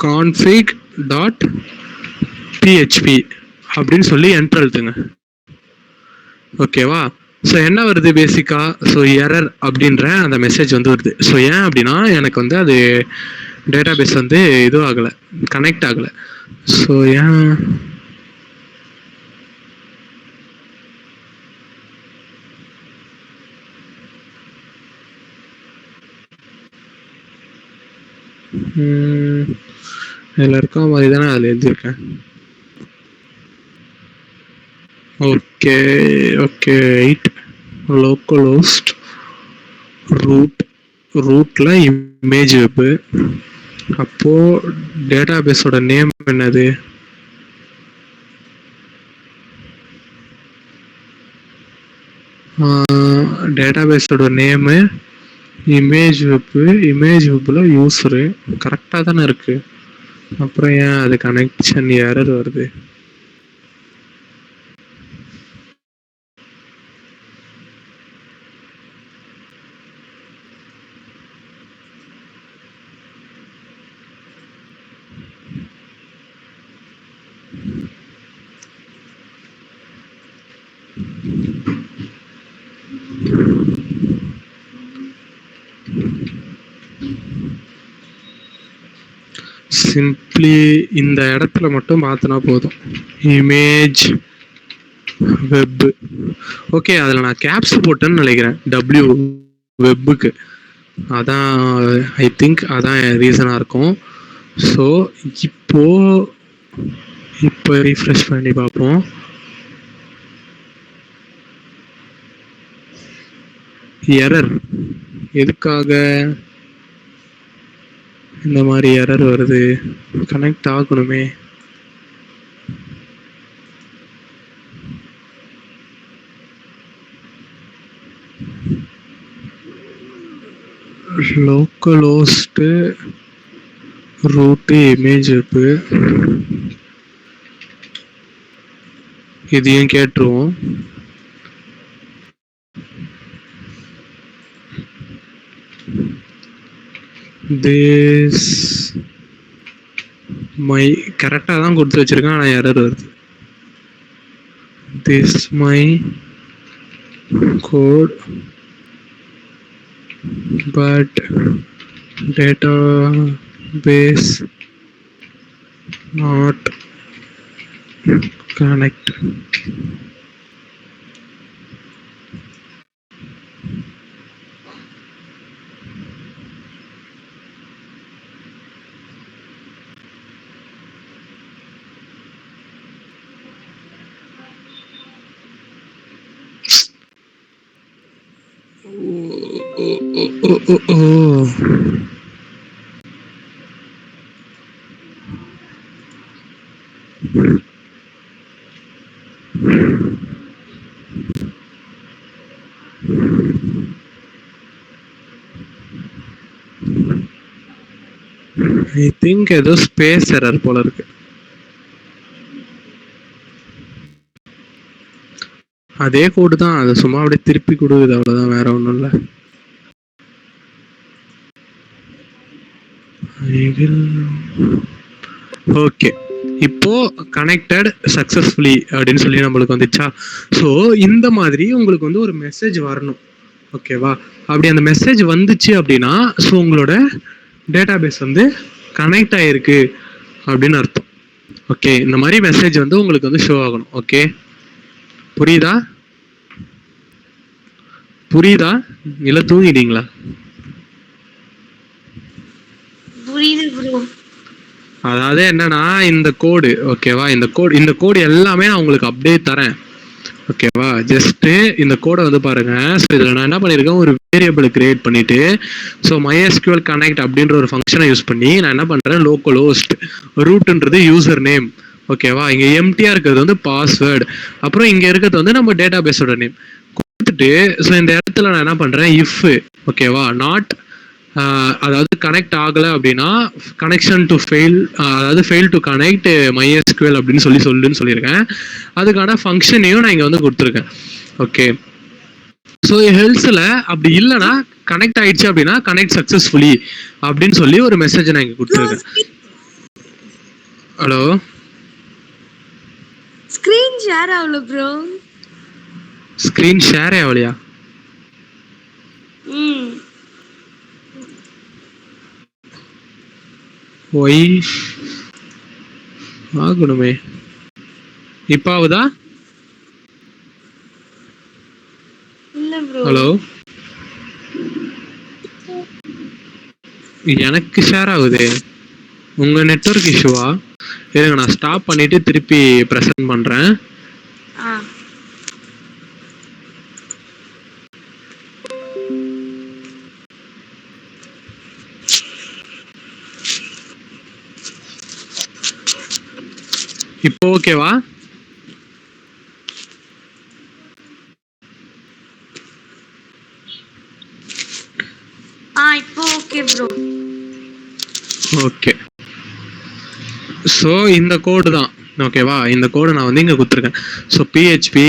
கான்ஃபிக் டாட் பிஹெச்பி அப்படின்னு சொல்லி என்டர் அழுத்துங்க. ஓகேவா? ஸோ என்ன வருது பேசிக்கா? ஸோ எரர் அப்படின்ற அந்த மெசேஜ் வந்து வருது. ஸோ ஏன் அப்படின்னா எனக்கு வந்து அது டேட்டாபேஸ் வந்து இதுவும் ஆகலை, கனெக்ட் ஆகலை. ஸோ ஏன் இதில் இருக்க மாதிரி தானே அதில் எழுதியிருக்கேன். Okay okay, right. Local host ரூட்ல இமேஜ் வெப்பு. அப்போ டேட்டாபேஸோட நேம் என்னது? டேட்டாபேஸோட நேமு இமேஜ் வெப்பில் யூஸரு கரெக்டாக தானே இருக்கு. அப்புறம் ஏன் அது கனெக்ஷன் எரர் வருது? சிம்பிளி இந்த இடத்துல மட்டும் மாற்றினா போதும், இமேஜ் வெப். ஓகே, அதில் நான் கேப்ஸ் போட்டேன்னு நினைக்கிறேன், டபிள்யூ வெப்புக்கு. அதான் ஐ திங்க் அதான் ரீசனாக இருக்கும். ஸோ இப்போ ரீஃப்ரெஷ் பண்ணி பார்ப்போம். எரர் எதுக்காக இந்த மாதிரி எரர் வருது? கனெக்ட் ஆகணுமே. Local host root image web இதையும் கேட்டுருவோம். திஸ் மை கரெக்டாக தான் கொடுத்து வச்சிருக்கேன், ஆனால் எரர் வருது. This my code but database not connect. I think ஏதோ ஸ்பேஸ் எரர் போல இருக்கு. அதே கோடு தான், அதை சும்மா அப்படியே திருப்பி கொடுக்குது, அவ்வளவுதான், வேற ஒன்றும் இல்லை. ஓகே, இப்போ கனெக்டட் சக்சஸ்ஃபுல்லி அப்படின்னு சொல்லி நம்மளுக்கு வந்துச்சா? ஸோ இந்த மாதிரி உங்களுக்கு வந்து ஒரு மெசேஜ் வரணும். ஓகேவா? அப்படி அந்த மெசேஜ் வந்துச்சு அப்படின்னா ஸோ உங்களோட டேட்டாபேஸ் வந்து கனெக்ட் ஆகிருக்கு அப்படின்னு அர்த்தம். ஓகே, இந்த மாதிரி மெசேஜ் வந்து உங்களுக்கு வந்து ஷோ ஆகணும். ஓகே, புரியுதா இல்ல தூங்கிட்டீங்களா? அதாவது என்னன்னா இந்த கோடு, ஓகேவா, இந்த கோடு எல்லாமே நான் உங்களுக்கு அப்படியே தரேன். ஓகேவா? ஜஸ்ட் இந்த கோடை வந்து பாருங்க. ஸோ இதில் நான் என்ன பண்ணியிருக்கேன், ஒரு வேரியபிள் கிரியேட் பண்ணிட்டு ஸோ MySQL கனெக்ட் அப்படின்ற ஒரு ஃபங்க்ஷனை யூஸ் பண்ணி நான் என்ன பண்ணுறேன், லோக்கல் ஹோஸ்ட் ரூட்ன்றது யூசர் நேம். ஓகேவா? இங்கே எம்டியா இருக்கிறது வந்து பாஸ்வேர்டு, அப்புறம் இங்கே இருக்கிறது வந்து நம்ம டேட்டாபேஸோட நேம் கொடுத்துட்டு ஸோ இந்த இடத்துல நான் என்ன பண்ணுறேன், இஃப் ஓகேவா நாட் அதாவது கனெக்ட் ஆகலை அப்படின்னா கனெக்ஷன் டு ஃபெயில், அதாவது ஃபெயில் டு கனெக்ட் MySQL அப்படின்னு சொல்லுன்னு சொல்லியிருக்கேன். அதுக்கான ஃபங்க்ஷனையும் நான் இங்கே வந்து கொடுத்துருக்கேன். ஓகே, ஸோ ஹெல்ஸில் அப்படி இல்லைன்னா கனெக்ட் ஆயிடுச்சு அப்படின்னா கனெக்ட் சக்ஸஸ்ஃபுல்லி அப்படின்னு சொல்லி ஒரு மெசேஜ் நான் இங்கே கொடுத்துருக்கேன். ஹலோ, ஸ்கிரீன் ஷேர் ஆகல ப்ரோ. ஸ்கிரீன் ஷேரே ஆகலையா? ம் ஒய் ஆகணுமே. இப்ப ஆகுதா? இல்ல ப்ரோ. ஹலோ, எனக்கு ஷேர் ஆகுது. உங்க நெட்வொர்க் இஷ்யூவா? இருங்க, நான் ஸ்டாப் பண்ணிட்டு திருப்பி ப்ரெசென்ட் பண்றேன். ஆ இப்போ ஓகேவா? இப்போ ஓகே ப்ரோ. ஓகே. ஸோ இந்த கோடு தான் ஓகேவா? இந்த கோடை நான் வந்து இங்கே கொடுத்துருக்கேன். ஸோ பிஹெச்பி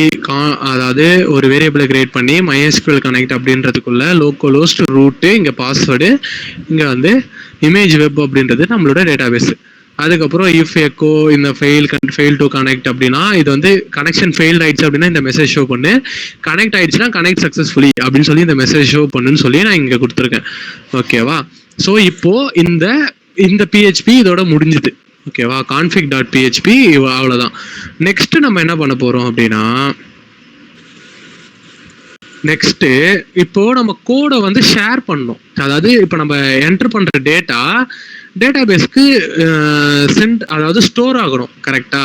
அதாவது ஒரு வேரியபிளை கிரியேட் பண்ணி MySQL கனெக்ட் அப்படின்றதுக்குள்ள லோக்கலோஸ்ட் ரூட்டு, இங்கே பாஸ்வேர்டு, இங்கே வந்து இமேஜ் வெப் அப்படின்றது நம்மளோட டேட்டாபேஸ். அதுக்கப்புறம் இஃப் எக்கோ இந்த ஃபெயில் டு கனெக்ட் அப்படின்னா இது வந்து கனெக்ஷன் ஃபெயில் ஆயிடுச்சு அப்படின்னா இந்த மெசேஜ் ஷோ பண்ணு, கனெக்ட் ஆயிடுச்சுன்னா கனெக்ட் சக்ஸஸ்ஃபுல்லி அப்படின்னு சொல்லி இந்த மெசேஜ் ஷோ பண்ணுன்னு சொல்லி நான் இங்கே கொடுத்துருக்கேன். ஓகேவா? ஸோ இப்போ இந்த PHP இதோட முடிஞ்சுது. ஓகேவா? config.php அவ்வளோதான். நெக்ஸ்ட் நம்ம என்ன பண்ண போறோம் அப்படின்னா, நெக்ஸ்ட் இப்போ நம்ம கோடை வந்து ஷேர் பண்ணோம். அதாவது இப்போ நம்ம என்டர் பண்ற டேட்டாபேஸ்க்கு சென்ட், அதாவது ஸ்டோர் ஆகணும். கரெக்டா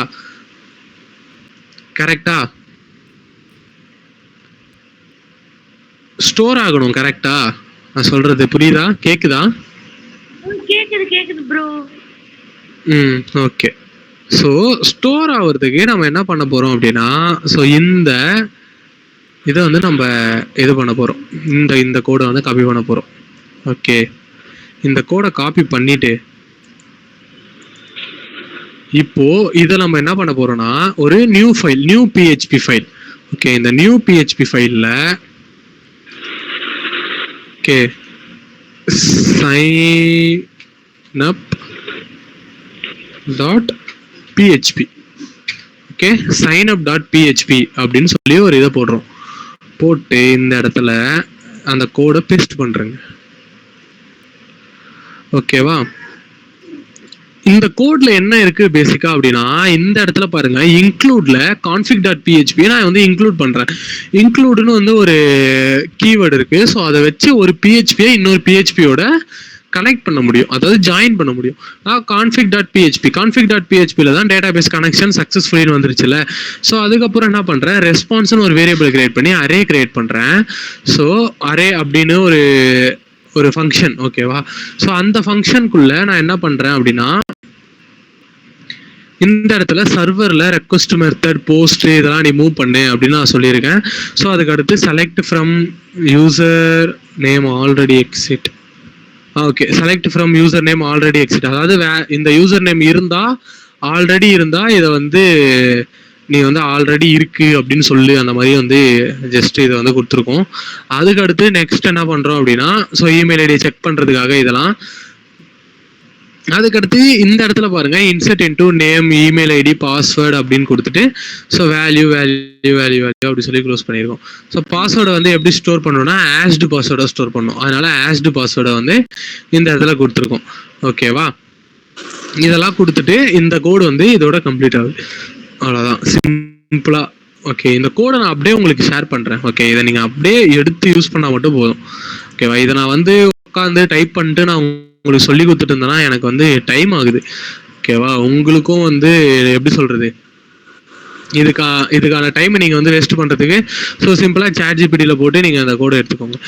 ஸ்டோர் ஆகணும். கரெக்டா நான் சொல்றது புரியுதா? கேக்குதா? கேக்குது ப்ரோ. ஓகே. ஸோ ஸ்டோர் ஆகிறதுக்கு நம்ம என்ன பண்ண போறோம் அப்படின்னா, ஸோ இந்த இதை வந்து நம்ம இது பண்ண போறோம். இந்த கோடை வந்து காப்பி பண்ண போறோம். ஓகே, இந்த கோடை காப்பி பண்ணிட்டு இப்போ இதை நம்ம என்ன பண்ண போறோம்னா ஒரு நியூ PHP ஃபைல். ஓகே, இந்த நியூ PHP ஃபைல்ல ஓகே signup.php. ஓகே, signup.php அப்படின்னு சொல்லி ஒரு இதை போடுறோம். போட்டு இந்த இடத்துல அந்த கோடை பேஸ்ட் பண்றேங்க. ஓகேவா? இந்த கோட்ல என்ன இருக்கு பேசிக்கா அப்படின்னா, இந்த இடத்துல பாருங்க, இன்க்ளூட்ல config.php நான் வந்து இன்க்ளூட் பண்றேன். இன்க்ளூடுன்னு வந்து ஒரு கீவேர்டு இருக்கு. ஸோ அதை வச்சு ஒரு PHP இன்னொரு PHPயோட கனெக்ட் பண்ண முடியும், அதாவது ஜாயின் பண்ண முடியும். config.php தான் டேட்டாபேஸ் கனெக்ஷன் சக்ஸஸ்ஃபுல்லின்னு வந்துருச்சுல. ஸோ அதுக்கப்புறம் என்ன பண்றேன், ரெஸ்பான்ஸ்னு ஒரு வேரியபிள் கிரியேட் பண்ணி அரே கிரியேட் பண்றேன். ஸோ அரே அப்படின்னு ஒரு ஃபங்க்ஷன். ஓகேவா? ஸோ அந்த ஃபங்க்ஷனுக்குள்ள நான் என்ன பண்றேன் அப்படின்னா, இந்த இடத்துல சர்வர்ல ரெக்வஸ்ட் மெத்தட், போஸ்ட் இதெல்லாம் நீ மூவ் பண்ணு அப்படின்னு நான் சொல்லியிருக்கேன். ஸோ அதுக்கு அடுத்து select from user name already exit. Okay, select from user name already exit, அதாவது இந்த யூசர் நேம் ஆல்ரெடி இருந்தா இதை வந்து நீ வந்து ஆல்ரெடி இருக்கு அப்படின்னு சொல்லு, அந்த மாதிரி வந்து ஜஸ்ட் இதை வந்து கொடுத்துருக்கோம். அதுக்கு அடுத்து நெக்ஸ்ட் என்ன பண்றோம் அப்படின்னா, ஸோ இமெயில் ஐடியை செக் பண்றதுக்காக இதெல்லாம். அதுக்கடுத்து இந்த இடத்துல பாருங்க, insert into name, email ID, password அப்படின்னு கொடுத்துட்டு ஸோ வேல்யூ அப்படி சொல்லி க்ளோஸ் பண்ணியிருக்கோம். ஸோ பாஸ்வேர்டை வந்து எப்படி ஸ்டோர் பண்ணணும்னா ஆஸ்டு பாஸ்வேர்டை ஸ்டோர் பண்ணணும். அதனால ஆஸ்டு பாஸ்வேர்டை வந்து இந்த இடத்துல கொடுத்துருக்கோம். ஓகேவா? இதெல்லாம் கொடுத்துட்டு இந்த கோடு வந்து இதோட கம்ப்ளீட் ஆகுது. அவ்வளோதான், சிம்பிளா. ஓகே, இந்த கோடை நான் அப்படியே உங்களுக்கு ஷேர் பண்றேன். ஓகே, இதை நீங்க அப்படியே எடுத்து யூஸ் பண்ணா மட்டும் போதும். ஓகேவா? இதை நான் வந்து உட்காந்து டைப் பண்ணிட்டு நான் உங்களுக்கு சொல்லி கொடுத்துட்டு இருந்தேன்னா எனக்கு வந்து டைம் ஆகுது. ஓகேவா? உங்களுக்கும் வந்து எப்படி சொல்றது, இதுக்கான டைமை நீங்க வந்து வேஸ்ட் பண்றதுக்கு ஸோ சிம்பிளா ChatGPT போட்டு நீங்க அந்த கோடை எடுத்துக்கோங்க.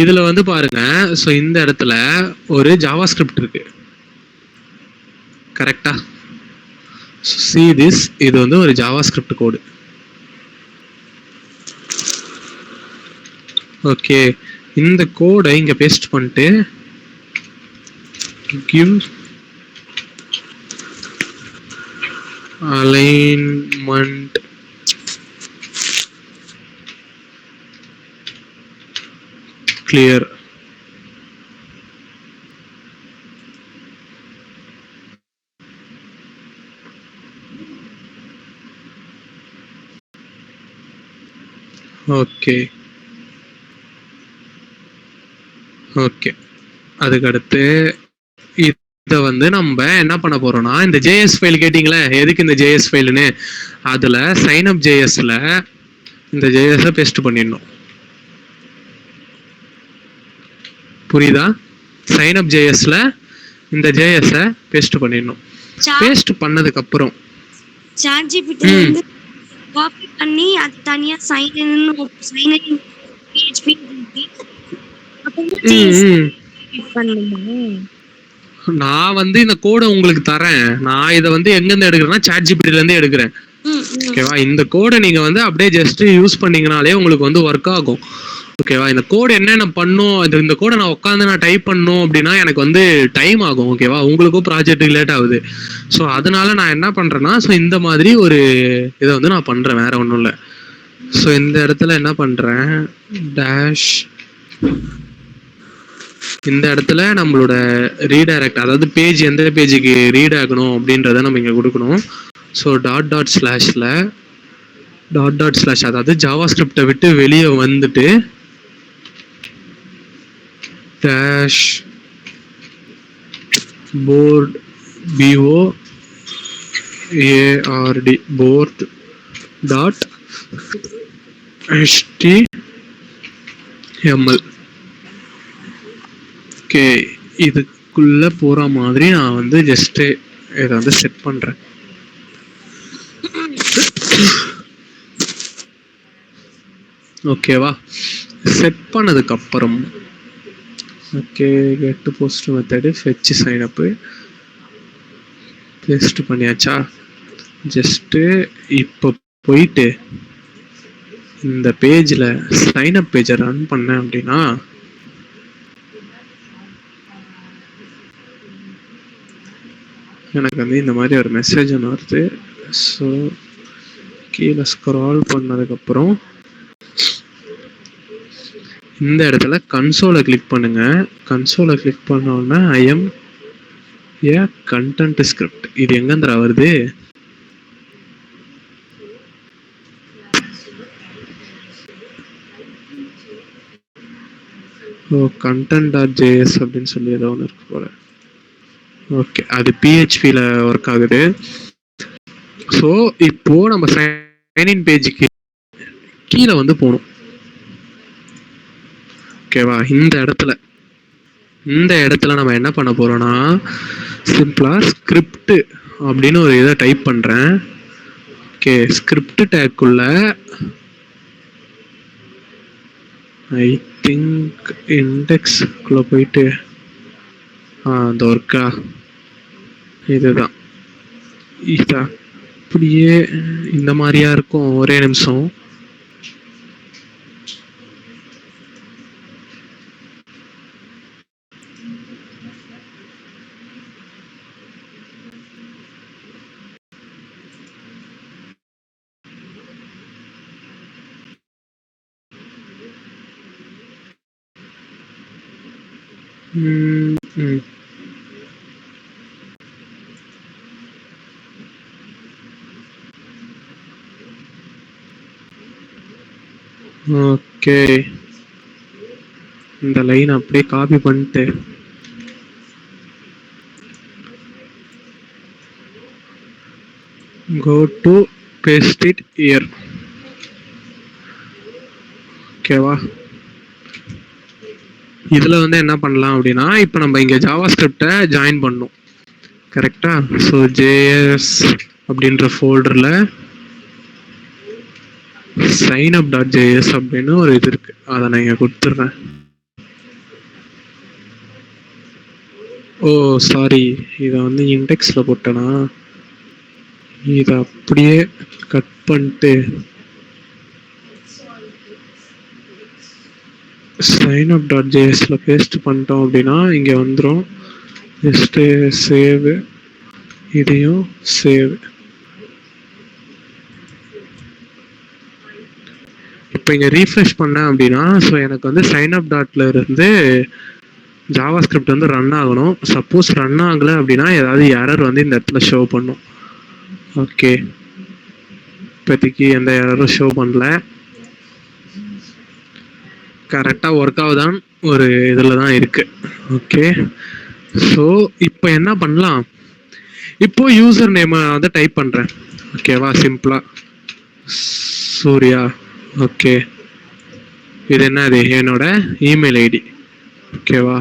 இதுல வந்து பாருங்க, ஸோ இந்த இடத்துல ஒரு ஜாவா ஸ்கிரிப்ட் இருக்கு. கரெக்டா? see this, இது வந்து ஒரு ஜாவா ஸ்கிரிப்ட் கோடு. ஓகே, இந்த கோடை இங்க பேஸ்ட் பண்ணிட்டு give alignment clear. Okay okay. அதுக்கடுத்து இதை வந்து நம்ம என்ன பண்ண போறோம்னா, இந்த ஜேஎஸ் ஃபைல் கேட்டிங்களே எதுக்கு இந்த ஜேஎஸ் ஃபைலுன்னு, அதுல சைன் அப் ஜேஎஸ்ல இந்த ஜேஎஸ் பேஸ்ட் பண்ணிடணும். புரியுதா? சைன் அப் ஜேஎஸ்ல இந்த ஜேஎஸ் பேஸ்ட் பண்ணிடணும். பேஸ்ட் பண்ணதுக்கு அப்புறம் சாட் ஜிபிடி வந்து காப்பி பண்ணி அது தனியா சைன் இன் PHP நான் வந்து இந்த கோடை உங்களுக்கு தரேன். நான் இதை வந்து எங்க இருந்து எடுக்கிறேன்னா சாட் ஜிபிடில இருந்து எடுக்கிறேன். ஓகேவா? இந்த கோடை நீங்க வந்து அப்படியே ஜஸ்ட் யூஸ் பண்ணீங்கனாலே உங்களுக்கு வந்து ஒர்க் ஆகும். ஓகேவா? இந்த கோடு என்னென்ன பண்ணும், இந்த கோடை நான் உட்காந்து நான் டைப் பண்ணும் அப்படின்னா எனக்கு வந்து டைம் ஆகும். ஓகேவா? உங்களுக்கும் ப்ராஜெக்ட் ரிலேட் ஆகுது. ஸோ அதனால நான் என்ன பண்றேன்னா, ஸோ இந்த மாதிரி ஒரு இதை வந்து நான் பண்றேன், வேற ஒன்றும் இல்லை. ஸோ இந்த இடத்துல என்ன பண்றேன், டேஷ் இந்த இடத்துல நம்மளோட ரீடைரக்ட், அதாவது பேஜ் எந்த பேஜுக்கு ரீட் ஆகணும் அப்படின்றத நம்ம இங்க கொடுக்கணும். ஸோ டாட் ஸ்லாஷ்ல டாட் ஸ்லாஷ், அதாவது ஜாவா ஸ்கிரிப்டை விட்டு வெளியே வந்துட்டு dashboard BOARD board dot HTML. Okay, இதுக்குள்ள போற மாதிரி நான் வந்து ஜஸ்ட் இதை வந்து செட் பண்றேன். ஓகேவா? செட் பண்ணதுக்கு அப்புறம் okay, get post method fetch sign up paste பண்ணியாச்சா? ஜஸ்ட் இப்போ போயிட்டு இந்த பேஜில் சைன் அப் பேஜை ரன் பண்ணேன் அப்படின்னா எனக்கு வந்து இந்த மாதிரி ஒரு மெசேஜ் ஒன்று வருது. ஸோ கீழே ஸ்க்ரால் பண்ணதுக்கப்புறம் இந்த இடத்துல கன்சோலை கிளிக் பண்ணுங்க. கன்சோலை கிளிக் பண்ணோன்னா ஐஎம் ஏ கண்டென்ட் ஸ்கிரிப்ட். இது எங்கேந்திரா வருது? ஓ, content.js அப்படின்னு சொல்லி ஏதோ ஒன்று இருக்கு போல. ஓகே, அது PHPல ஒர்க் ஆகுது. ஸோ இப்போ நம்ம சைன்இன் பேஜுக்கு கீழே வந்து போகணும். ஓகேவா? இந்த இடத்துல நம்ம என்ன பண்ண போறோம்னா, சிம்பிளா ஸ்கிரிப்ட் அப்படின்னு ஒரு இதை டைப் பண்றேன். ஓகே, ஸ்கிரிப்ட் டேக்குள்ள ஐ திங்க் இண்டெக்ஸ்குள்ள போயிட்டு அந்த ஒர்க்கா இதுதான். இது அப்படியே இந்த மாதிரியா இருக்கும். ஒரே நிமிஷம். ஓகே, இந்த லைன் அப்படியே காப்பி பண்ணிட்டு go to paste it here. ஓகேவா? இதுல வந்து என்ன பண்ணலாம் அப்படின்னா, இப்போ நம்ம இங்க ஜாவா ஸ்கிரிப்டை ஜாயின் பண்ணோம். கரெக்டா? ஸோ JS அப்படின்ற ஃபோல்டர்ல signup.js அப்படின்னு ஒரு இது இருக்கு. அதை நான் இங்க கொடுத்துட்றேன். ஓ சாரி, இதை வந்து இண்டெக்ஸ்ல போட்டேனா? இதை அப்படியே கட் பண்ணிட்டு signup.jsல பேஸ்ட் பண்ணிட்டோம் அப்படின்னா இங்க வந்துடும். ஜஸ்ட் சேவ், இதையும் சேவ். இப்போ இங்க ரீஃப்ரெஷ் பண்ணேன் அப்படின்னா, ஸோ எனக்கு வந்து signup.ல இருந்து ஜாவா ஸ்கிரிப்ட் வந்து ரன் ஆகணும். சப்போஸ் ரன் ஆகலை அப்படின்னா ஏதாவது எரர் வந்து இந்த இடத்துல ஷோ பண்ணும். ஓகே, இப்போதைக்கு எந்த எரரும் ஷோ பண்ணல. கரெக்டாக ஒர்க் ஆகுதான் ஒரு இதில் தான் இருக்கு. ஓகே, ஸோ இப்போ என்ன பண்ணலாம், இப்போ யூசர் நேமை வந்து டைப் பண்ணுறேன். ஓகேவா, சிம்பிளா சூர்யா. ஓகே, இது என்னது, என்னோட இமெயில் ஐடி. ஓகேவா,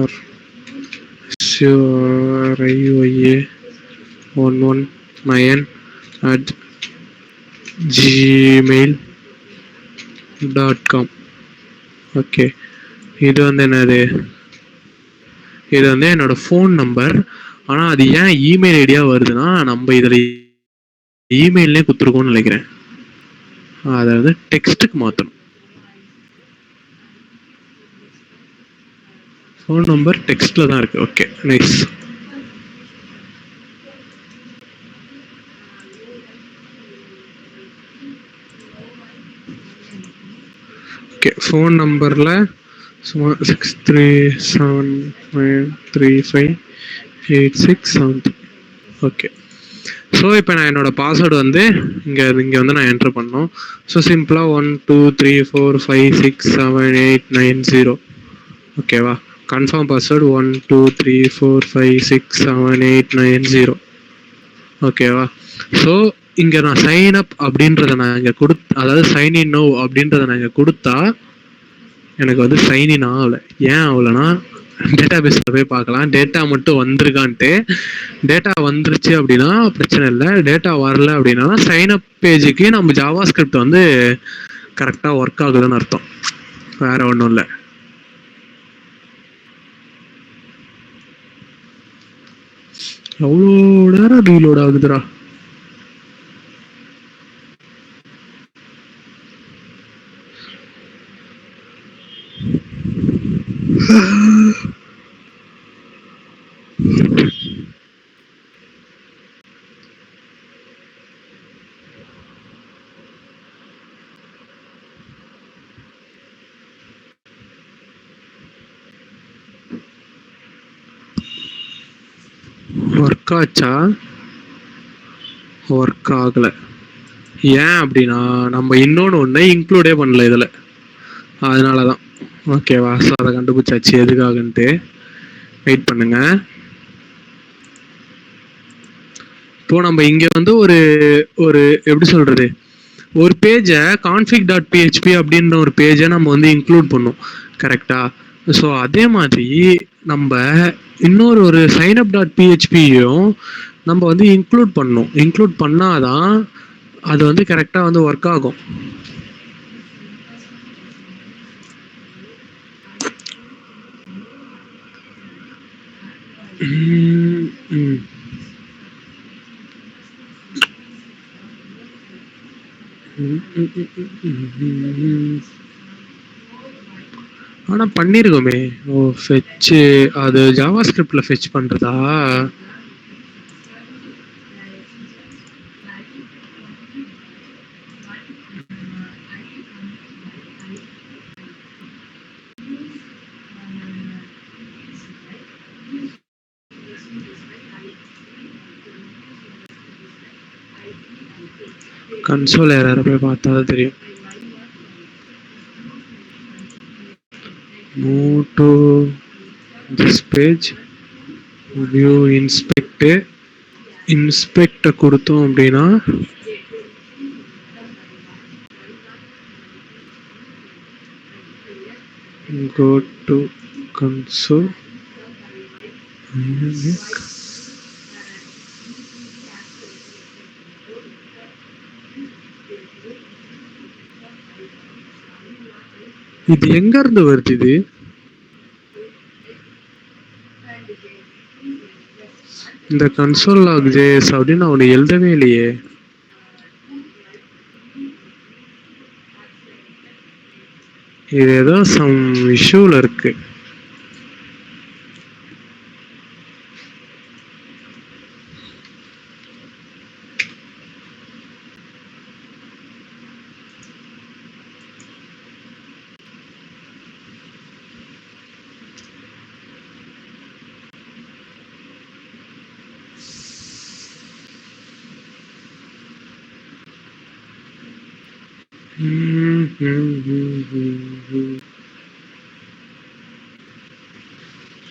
RSURIA119@gmail.com. ஓகே, இது வந்து என்னது, இது வந்து என்னோட ஃபோன் நம்பர். ஆனால் அது ஏன் இமெயில் ஐடியாக வருதுன்னா, நம்ம இதில் இமெயிலே கொடுத்துருக்கோம்னு நினைக்கிறேன். அதை வந்து டெக்ஸ்ட்டுக்கு மாற்றணும். ஃபோன் நம்பர் டெக்ஸ்ட்டில் தான் இருக்குது. Okay, nice. ஓகே, ஃபோன் நம்பரில் 6379358673. ஓகே, ஸோ இப்போ நான் என்னோடய பாஸ்வேர்டு வந்து இங்கே வந்து நான் என்ட்ரு பண்ணோம். ஸோ சிம்பிளாக 1234567890. ஓகேவா, கன்ஃபார்ம் பாஸ்வேர்டு 1234567890. ஓகேவா, ஸோ இங்கே நான் சைன் அப் அப்படின்றத நான் இங்கே அதாவது சைன் இன் நோ அப்படின்றத நான் இங்கே கொடுத்தா எனக்கு வந்து சைன் இன் ஆகலை. ஏன் ஆகலைன்னா, டேட்டா பேஸில் போய் பார்க்கலாம், டேட்டா மட்டும் வந்திருக்கான்ட்டு. டேட்டா வந்துருச்சு அப்படின்னா பிரச்சனை இல்லை, டேட்டா வரல அப்படின்னா சைன் அப் பேஜுக்கு நம்ம ஜாவா ஸ்கிரிப்ட் வந்து கரெக்டாக ஒர்க் ஆகுதுன்னு அர்த்தம், வேற ஒன்றும் இல்லை. எவ்வளோ நேரம் ரீலோட் ஆகுதுடா. ஒர்க் ஆச்சா, ஒர்க் ஆகலை. ஏன் அப்படின்னா நம்ம இன்னொன்று இன்க்ளூடே பண்ணல இதில், அதனால தான். ஓகேவா, ஸோ அதை கண்டுபிடிச்சாச்சு எதுக்காகன்ட்டு. வெயிட் பண்ணுங்க. இப்போ நம்ம இங்கே வந்து ஒரு எப்படி சொல்கிறது, ஒரு பேஜை config.php அப்படின்ற ஒரு பேஜை நம்ம வந்து இன்க்ளூட் பண்ணோம், கரெக்டாக. ஸோ அதே மாதிரி நம்ம இன்னொரு signup.phpயும் நம்ம வந்து இன்க்ளூட் பண்ணணும். இன்க்ளூட் பண்ணாதான் அது வந்து கரெக்டாக வந்து ஒர்க் ஆகும். ஆனா பண்ணிருக்கோமே. ஓ, ஃபெட்ச் அது ஜாவா ஸ்கிரிப்ட்ல ஃபெட்ச் பண்றதா? கன்சோல் எரர் போய் பார்த்தா தெரியும். Move to this page, view inspect கொடுத்தோம் அப்படின்னா go to console. இது எங்க இருந்து வருது? இது இந்த கன்சோல் லாக் ஜேஎஸ் அப்படின்னு அவனை எழுதவே இல்லையே. இது ஏதோ சம் இஷ்யூல இருக்கு.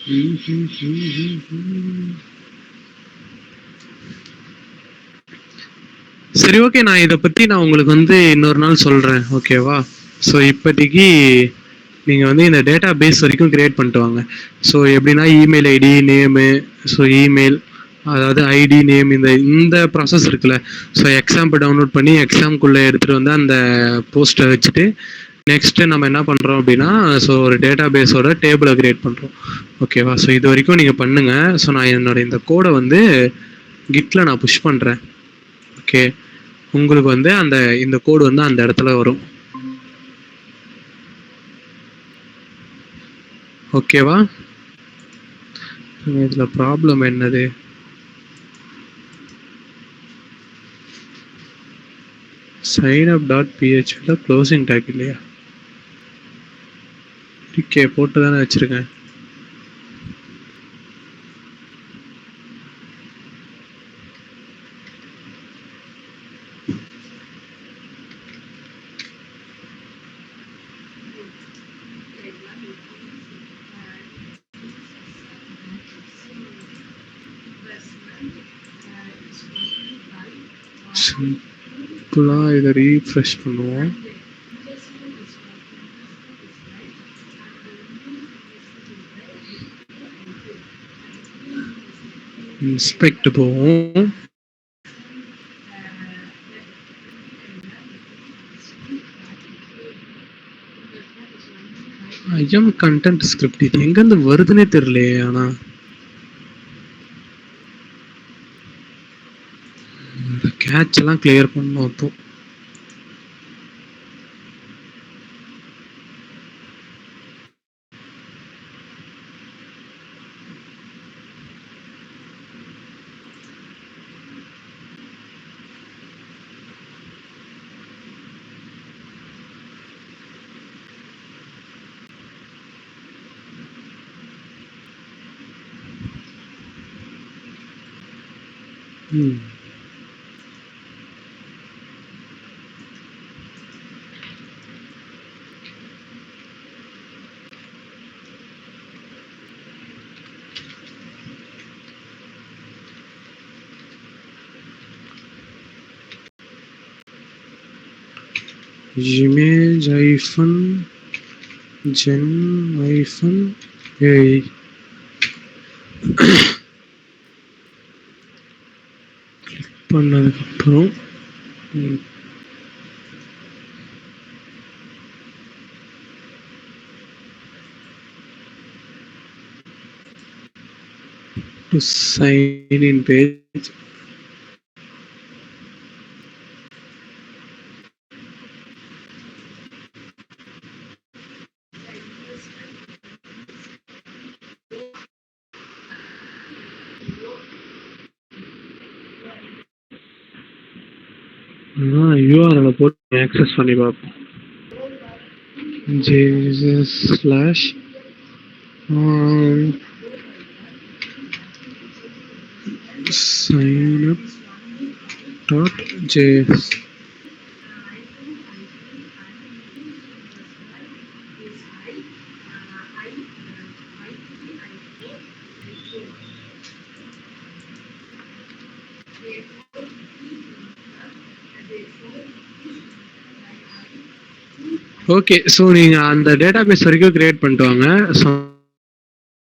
சரி, ஓகே. நான் இதை பத்தி நான் உங்களுக்கு வந்து இன்னொரு நாள் சொல்றேன், ஓகேவா? ஸோ இப்போதைக்கு நீங்க வந்து இந்த டேட்டா பேஸ் வரைக்கும் கிரியேட் பண்ணிட்டு வாங்க. ஸோ எப்படின்னா email ID, name, so email, அதாவது ஐடி, நேம், இந்த இந்த ப்ராசஸ் இருக்குல்ல. ஸோ எக்ஸாம்பை டவுன்லோட் பண்ணி எக்ஸாம்குள்ளே எடுத்துகிட்டு வந்து அந்த போஸ்ட்டை வச்சுட்டு நெக்ஸ்ட்டு நம்ம என்ன பண்ணுறோம் அப்படின்னா, ஸோ ஒரு டேட்டா பேஸோட டேபிளை கிரியேட் பண்ணுறோம், ஓகேவா? ஸோ இது வரைக்கும் நீங்கள் பண்ணுங்கள். ஸோ நான் என்னோட இந்த கோடை வந்து கிட்டில் நான் புஷ் பண்ணுறேன், ஓகே? உங்களுக்கு வந்து அந்த இந்த கோடு வந்து அந்த இடத்துல வரும், ஓகேவா? இதுல ப்ராப்ளம் என்னது? signup.php க்ளோசிங் டேக் இல்லையா? ஓகே, போட்டு தானே வச்சிருக்கேன். சிம்பிளா இதை ரீஃப்ரெஷ் பண்ணுவோம். இன்ஸ்பெக்ட் போவோம். ஐஎம் கண்டென்ட் ஸ்கிரிப்ட் இது எங்கேருந்து வருதுன்னே தெரியலையே. ஆனா கேட்ச் எல்லாம் கிளியர் பண்ணோம். அப்போ image hyphen gen hyphen AI பண்ணதுக்கப்புறம் to sign in page. URL போட்டு ஆக்சஸ் பண்ணி பார்ப்போம். JS/ signup.js. ஓகே, ஸோ நீங்கள் அந்த டேட்டா பேஸ் வரைக்கும் கிரியேட் பண்ணிட்டு வாங்க. ஸோ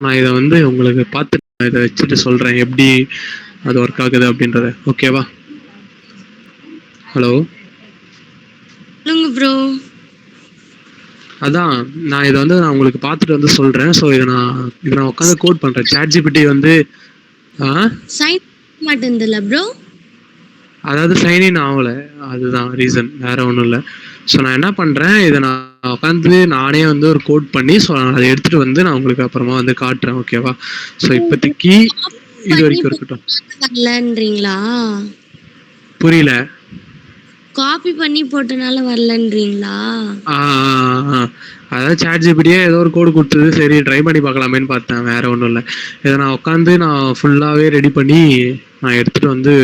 நான் இதை வந்து உங்களுக்கு பார்த்து இதை வச்சுட்டு சொல்கிறேன் எப்படி அது ஒர்க் ஆகுது அப்படின்றத, ஓகேவா? ஹலோ, சொல்லுங்க ப்ரோ. அதான் நான் இதை வந்து நான் உங்களுக்கு பார்த்துட்டு வந்து சொல்கிறேன். ஸோ இதை நான் உட்காந்து கோட் பண்ணுறேன். ChatGPT வந்து சைன் மாட்டேன்துல ப்ரோ. அதாவது சைன்இன் ஆகலை, அதுதான் ரீசன், வேற ஒன்றும் இல்லை. ஸோ நான் என்ன பண்ணுறேன், இதை நான் உட்காந்து நானே வந்து ஒரு கோட் பண்ணி ஸோ அதை எடுத்துகிட்டு வந்து நான் உங்களுக்கு அப்புறமா வந்து காட்டுறேன், ஓகேவா? ஸோ இப்போதைக்கு இது வரைக்கும் இருக்கட்டும். வரலன்றீங்களா? புரியல. காப்பி பண்ணி போட்டனால வரலன்றீங்களா? அதாவது ChatGPT ஏதோ ஒரு கோடு கொடுத்தது, சரி ட்ரை பண்ணி பார்க்கலாமேன்னு பார்த்தேன், வேற ஒன்றும் இல்லை. இதை நான் உட்காந்து நான் ஃபுல்லாகவே ரெடி பண்ணி நான் எடுத்துகிட்டு வந்து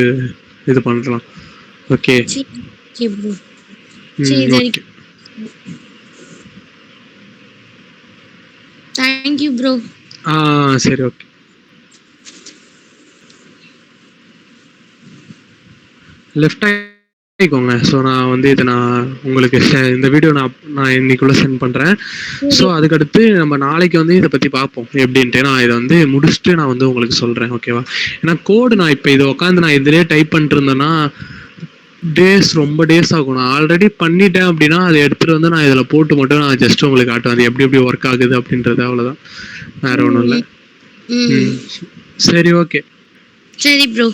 இது பண்ணலாம், ஓகே? Thank you bro. சரி ஓகே. லெஃப்ட் ஆகிக்கோங்க. ஸோ நான் வந்து இதை நான் உங்களுக்கு இந்த வீடியோ நான் இன்னைக்குள்ள சென்ட் பண்ணுறேன். ஸோ அதுக்கடுத்து நம்ம நாளைக்கு வந்து இதை பற்றி பார்ப்போம் எப்படின்ட்டு. நான் இதை வந்து முடிச்சுட்டு நான் வந்து உங்களுக்கு சொல்கிறேன், ஓகேவா? ஏன்னா கோடு நான் இப்போ இதை உட்காந்து நான் இதிலே டைப் பண்ணிட்டு இருந்தேன்னா ரொம்ப டேஸ் ஆகும். நான் ஆல்ரெடி பண்ணிட்டேன் அப்படின்னா அதை எடுத்துகிட்டு வந்து நான் இதில் போட்டு மட்டும் நான் ஜஸ்ட் உங்களுக்கு காட்டுவேன் அது எப்படி எப்படி ஒர்க் ஆகுது அப்படின்றது. அவ்வளோதான், வேற ஒன்றும் இல்லை. சரி ஓகே. சரி ப்ரோ.